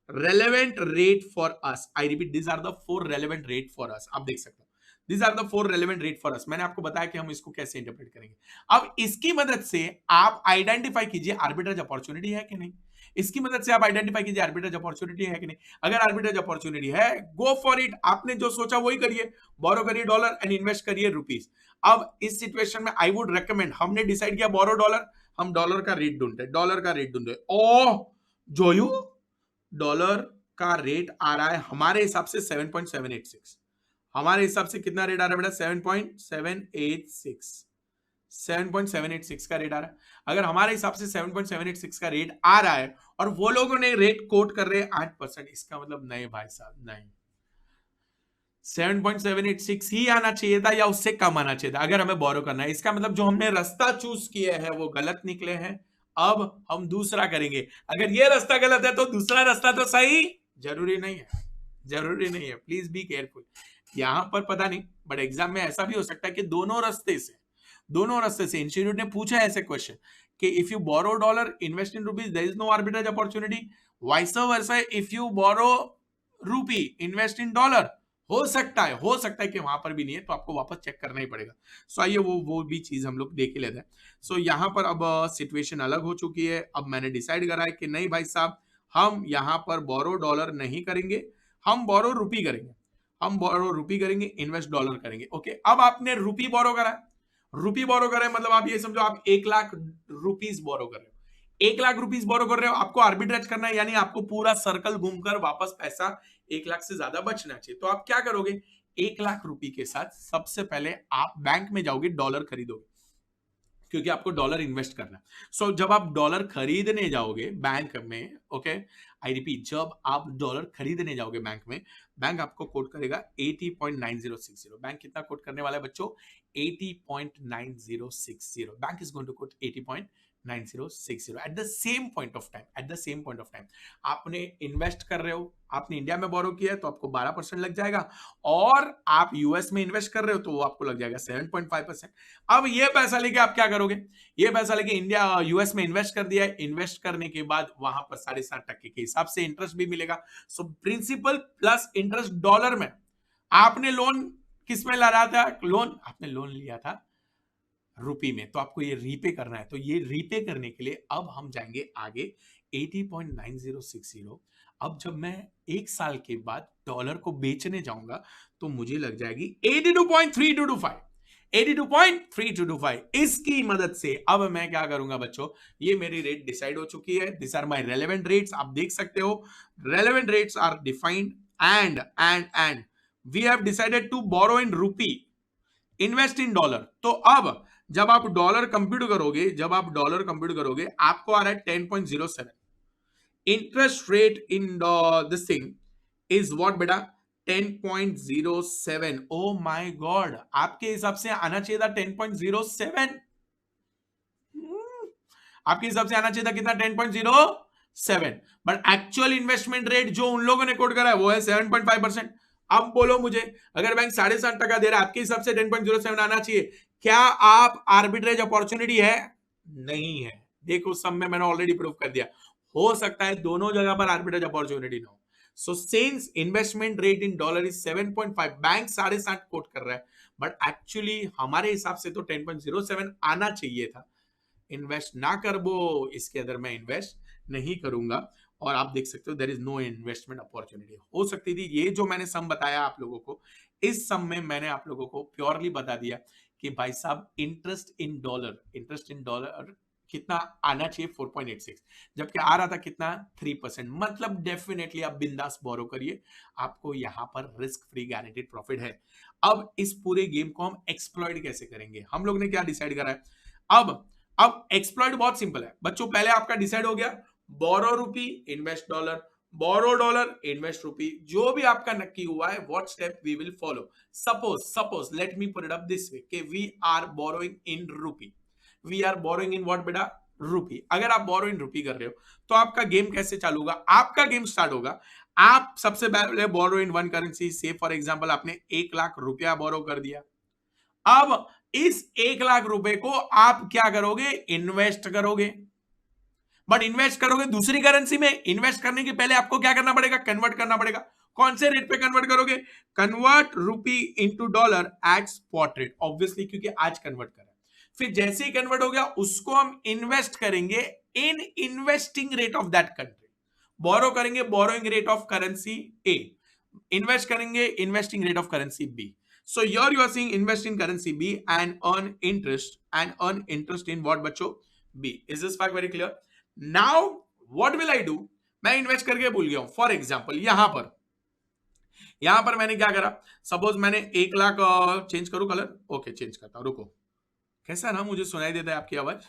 relevant rate for us, I repeat, this are the 4 relevant rate for us. आप देख सकते हो, this are the 4 relevant rate for us. मैंने आपको बताया कि हम इसको कैसे इंटरप्रेट करेंगे। अब इसकी मदद से आप आइडेंटिफाई कीजिए आर्बिट्रेज अपॉर्चुनिटी है कि नहीं। इसकी मदद से आप आइडेंटिफाई कीजिए आर्बिट्रेज अपॉर्चुनिटी है कि नहीं। अगर आर्बिट्रेज अपॉर्चुनिटी है, गो फॉर इट। आपने जो सोचा वही करिए, बोरो करिए डॉलर एंड इन्वेस्ट करिए रुपीज। अब इस सिचुएशन में आई वुड रेकमेंड, हमने डिसाइड किया बोरो डॉलर, हम डॉलर का रेट ढूंढते, डॉलर का रेट ढूंढते। ओह जोयू, डॉलर का रेट आ रहा है हमारे हिसाब से 7.786। हमारे हिसाब से कितना रेट आ रहा है बेटा? 7.786। 7.786 का रेट आ रहा है। अगर हमारे हिसाब से 7.786 का रेट आ रहा है और वो लोगों ने रेट कोट कर रहे हैं 8%, इसका मतलब नहीं भाई साहब, नहीं, 7.786 ही आना चाहिए था या उससे कम आना चाहिए था अगर हमें बोरो करना है। इसका मतलब जो हमने रास्ता चूज किया है वो गलत निकले हैं। अब हम दूसरा करेंगे। अगर ये रास्ता गलत है तो दूसरा रास्ता तो सही जरूरी नहीं है, जरूरी नहीं है। Please be careful. यहां पर पता नहीं, बट एग्जाम में ऐसा भी हो सकता है कि दोनों रास्ते से इंस्टीट्यूट ने पूछा ऐसे क्वेश्चन कि if you borrow dollar invest in rupees there is no arbitrage opportunity, vice versa if you borrow rupee invest in dollar. हो सकता है कि वहां पर भी नहीं है, तो आपको वापस चेक करना ही पड़ेगा। सो आइए वो भी चीज हम लोग देख ही लेते हैं। सो यहाँ पर अब सिचुएशन अलग हो चुकी है। अब मैंने डिसाइड करा है कि नहीं भाई साहब, हम यहाँ पर बोरो डॉलर नहीं करेंगे, हम बोरो रुपी करेंगे। हम बोरो रुपी करेंगे, इन्वेस्ट डॉलर करेंगे। ओके, अब आपने रुपी बोरो करा है, रुपी बोरो करा है, मतलब आप ये समझो आप 1 लाख रुपीज बोरो कर रहे हो। 1 लाख रुपीज बोरो कर रहे हो, आपको आर्बिट्रेज करना है, यानी आपको पूरा सर्कल घूमकर वापस पैसा 1 लाख से ज्यादा बचना चाहिए। तो आप क्या करोगे? 1 लाख रुपए के साथ सबसे पहले आप बैंक में जाओगे, डॉलर खरीदोगे, क्योंकि आपको डॉलर इन्वेस्ट करना है। सो जब आप डॉलर खरीदने जाओगे बैंक में, ओके, आई रिपीट, जब आप डॉलर खरीदने जाओगे बैंक में, बैंक आपको कोट करेगा 80.9060। बैंक कितना कोट करने वाला है बच्चों? 80.9060। Bank is going to quote 80.9060 at the same point of time. At the same point of time आपने इन्वेस्ट कर रहे हो, आपने इंडिया में बोरो किया है तो आपको 12% लग जाएगा, और आप यूएस में इन्वेस्ट कर रहे हो तो वो आपको लग जाएगा 7.5%। अब ये पैसा लेके आप क्या करोगे? ये पैसा लेके इंडिया यूएस में इन्वेस्ट कर दिया है, इन्वेस्ट करने के बाद वहां पर 7.5% के हिसाब से इंटरेस्ट भी मिलेगा। So principal plus interest dollar में। आपने लोन किस में ला रहा था? आपने लोन लिया था रुपी में, तो आपको ये रीपे करना है। तो ये रीपे करने के लिए अब हम जाएंगे आगे 80.9060। अब जब मैं 1 साल के बाद डॉलर को बेचने जाऊंगा तो मुझे लग जाएगी 82.3225। 82.3225। इसकी मदद से अब मैं क्या करूंगा बच्चों? ये मेरी रेट डिसाइड हो चुकी है। This are my relevant rates. आप देख सकते हो, relevant rates are defined and we have decided to borrow in rupee, invest in dollar. तो अब जब आप डॉलर कंप्यूट करोगे, आपको आ रहा है 10.07। Interest rate in this thing is what बेटा? 10.07। ओ माय गॉड, आपके हिसाब से आना चाहिए था 10.07। आपके हिसाब से आना चाहिए था कितना? 10.07। बट एक्चुअल इन्वेस्टमेंट रेट जो उन लोगों ने कोट करा है वो है 7.5%। अब बोलो मुझे, अगर बैंक 7.5% दे रहा है, आपके हिसाब से 10.07 आना चाहिए। क्या आप आर्बिट्रेज अपॉर्चुनिटी है? नहीं है। देखो, सब में मैंने ऑलरेडी प्रूव कर दिया। हो सकता है दोनों जगह पर आर्बिट्रेज अपॉर्चुनिटी ना हो। So since investment rate in dollar is 7.5, bank 7.5 quote कर रहा है, बट एक्चुअली हमारे हिसाब से तो 10.07 आना चाहिए था। इन्वेस्ट ना कर वो, इसके अंदर मैं इन्वेस्ट नहीं करूंगा। और आप देख सकते हो there is no investment opportunity. हो सकती थी ये जो मैंने सम बताया आप लोगों को, इस सम में मैंने आप लोगों को प्योरली बता दिया कि भाई साहब इंटरेस्ट इन डॉलर कितना आना चाहिए? 4.86, जबकि आ रहा था कितना? 3%। मतलब डेफिनेटली आप बिंदास बोरो करिए, आपको यहां पर रिस्क फ्री गारंटीड प्रॉफिट है। अब इस पूरे गेम को हम एक्सप्लॉइट कैसे करेंगे? हम लोग ने क्या डिसाइड करा है? अब एक्सप्लॉइट बहुत सिंपल है बच्चों। पहले आपका डिसाइड हो गया, borrow rupee invest dollar, borrow dollar invest rupee. जो भी आपका नक्की हुआ है, what step we will follow. Suppose let me put it up this way कि we are borrowing in rupee. We are borrowing in what बेटा? Rupee. अगर आप बोरो इन रूपी कर रहे हो तो आपका गेम कैसे चालू होगा? आपका गेम स्टार्ट होगा, आप सबसे पहले बोरो इन वन करेंसी। से फॉर एग्जांपल आपने 1 लाख रुपया बोरो कर दिया। अब इस 1 लाख रुपए को आप क्या करोगे? इन्वेस्ट करोगे। बट इन्वेस्ट करोगे दूसरी करेंसी में, इन्वेस्ट करने के पहले आपको क्या करना पड़ेगा, कन्वर्ट करना पड़ेगा। कौन से रेट पे कन्वर्ट करोगे, convert rupee into dollar at spot rate, obviously क्योंकि आज कन्वर्ट कर रहा है। फिर जैसे ही कन्वर्ट हो गया उसको हम इन्वेस्ट करेंगे in investing rate of that country, borrow करेंगे borrowing rate of currency A, invest करेंगे investing rate of currency B. So here you are seeing invest in currency B and earn interest in what बच्चों, B. Is this fact very clear? Now what will I do? मैं invest करके भूल गया हूं। For example यहां पर मैंने क्या करा, सपोज मैंने 1 लाख, चेंज करूं कलर, ओके चेंज करता हूं, रुको, कैसा ना मुझे सुनाई देता है आपकी आवाज।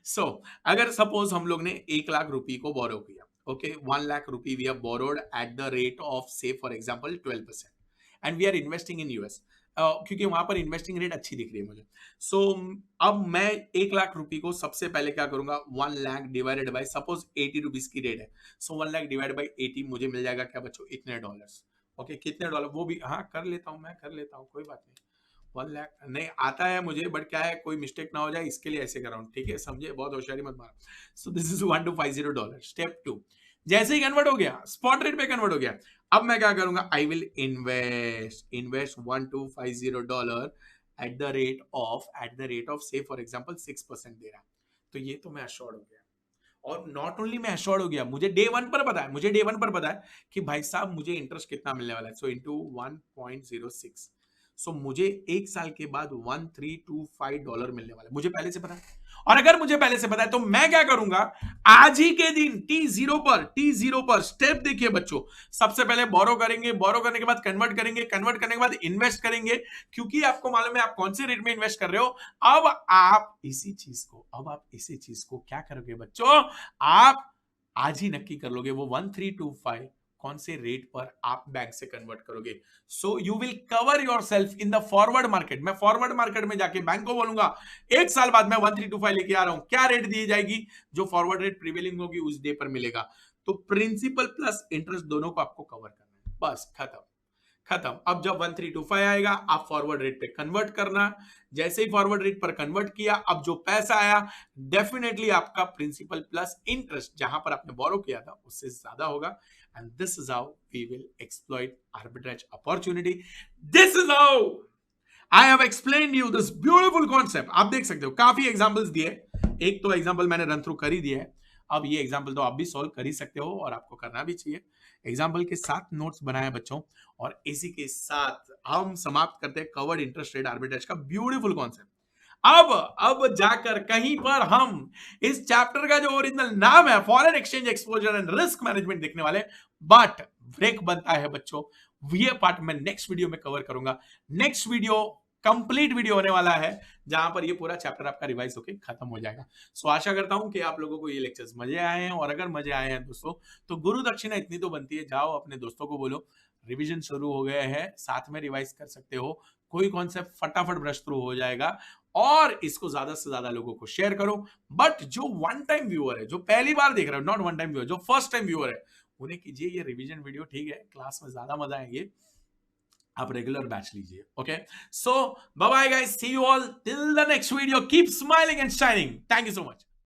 सो अगर सपोज हम लोग ने 1 लाख रुपए को बोरो किया, ओके 1 लाख रुपए we have borrowed at the rate of say for example 12% and we are investing in US, क्योंकि वहां पर इन्वेस्टिंग रेट अच्छी दिख रही है मुझे। सो अब मैं 1 लाख रुपए को सबसे पहले क्या करूंगा, 1 lakh divided by suppose 80 rupees की रेट है, सो 1 लाख डिवाइड बाय 80 मुझे मिल जाएगा क्या बच्चों, इतने डॉलर्स। ओके कितने डॉलर, वो भी हाँ कर लेता हूं, मैं कर लेता हूं, कोई बात नहीं। 1 लाख नहीं आता है मुझे, बट क्या है कोई मिस्टेक ना हो जाए इसके लिए ऐसे कर रहा हूं, ठीक है समझे, बहुत होशियारी मत मारो। सो दिस इज $1250। स्टेप 2, जैसे ही कन्वर्ट हो गया स्पॉट रेट पे कन्वर्ट हो गया, अब मैं क्या करूंगा, I will invest $1250 eight the rate of say for example 6% दे रहा है, तो ये तो मैं अश्योर्ड हो गया। और नॉट ओनली मैं अश्योर्ड हो गया, मुझे डे वन पर पता है कि भाई साहब मुझे इंटरेस्ट कितना मिलने वाला है, सो इनटू 1.06, सो मुझे 1 साल के बाद $1325 मिलने वाला है, मुझे पहले से पता है। और अगर मुझे पहले से पता है तो मैं क्या करूंगा, आज ही के दिन T0 पर स्टेप देखिए बच्चों, सबसे पहले बोरो करेंगे, बोरो करने के बाद कन्वर्ट करेंगे, कन्वर्ट करने के बाद इन्वेस्ट करेंगे, क्योंकि आपको मालूम है आप कौन से रेट में इन्वेस्ट कर रहे हो। अब आप इसी चीज को क्या करोगे बच्चों, आप आज ही नक्की कर लोगे वो 1325 कौन से रेट पर आप बैंक से कन्वर्ट करोगे। So you will cover your self in the forward market. मैं फॉरवर्ड मार्केट में जाके बैंक को बोलूंगा 1 साल बाद मैं 1325 लेके आ रहा हूं, क्या रेट दी जाएगी, जो फॉरवर्ड रेट प्रिवेलिंग होगी उस डे पर मिलेगा। तो प्रिंसिपल प्लस इंटरेस्ट दोनों को आपको कवर करना है, बस खत्म। अब जब 1325 आएगा आप फॉरवर्ड रेट पे कन्वर्ट करना, जैसे ही फॉरवर्ड रेट पर कन्वर्ट किया, अब जो पैसा आया डेफिनेटली आपका प्रिंसिपल प्लस इंटरेस्ट जहां पर आपने बोरो किया था उससे ज्यादा होगा। And this is how we will exploit arbitrage opportunity. This is how I have explained you this beautiful concept. आप देख सकते हो काफी एग्जांपल्स दिए, एक तो एग्जांपल मैंने रन थ्रू कर ही दिया है, अब ये एग्जांपल तो आप भी सॉल्व कर ही सकते हो और आपको करना भी चाहिए। एग्जांपल के साथ नोट्स बनाए बच्चों, और इसी के साथ हम समाप्त करते हैं कवर्ड इंटरेस्ट रेट आर्बिट्रेज का ब्यूटीफुल कॉन्सेप्ट। अब जाकर कहीं पर हम इस चैप्टर का जो ओरिजिनल नाम है foreign exchange exposure and risk management देखने वाले, बट ब्रेक बनता है बच्चों, ये पार्ट मैं नेक्स्ट वीडियो में कवर करूंगा। नेक्स्ट वीडियो कंप्लीट वीडियो होने वाला है जहां पर ये पूरा चैप्टर आपका रिवाइज होके खत्म हो जाएगा। सो आशा करता हूं कि आप लोगों को ये लेक्चर्स मजे आए हैं, और अगर मजे आए हैं दोस्तों तो गुरु दक्षिणा इतनी तो बनती है, जाओ अपने दोस्तों को बोलो रिवीजन शुरू हो गया है, साथ में रिवाइज कर सकते हो, कोई कॉन्सेप्ट फटाफट ब्रश थ्रू हो जाएगा, और इसको ज्यादा से ज्यादा लोगों को शेयर करो। बट जो वन टाइम व्यूअर है, जो पहली बार देख रहे हो, नॉट वन टाइम व्यूअर, जो फर्स्ट टाइम व्यूअर है, उन्हें कीजिए ये रिवीजन वीडियो, ठीक है, क्लास में ज्यादा मजा आएंगे, आप रेगुलर बैच लीजिए। Okay, so bye bye guys, see you all till the next video, keep smiling and shining, thank you so much.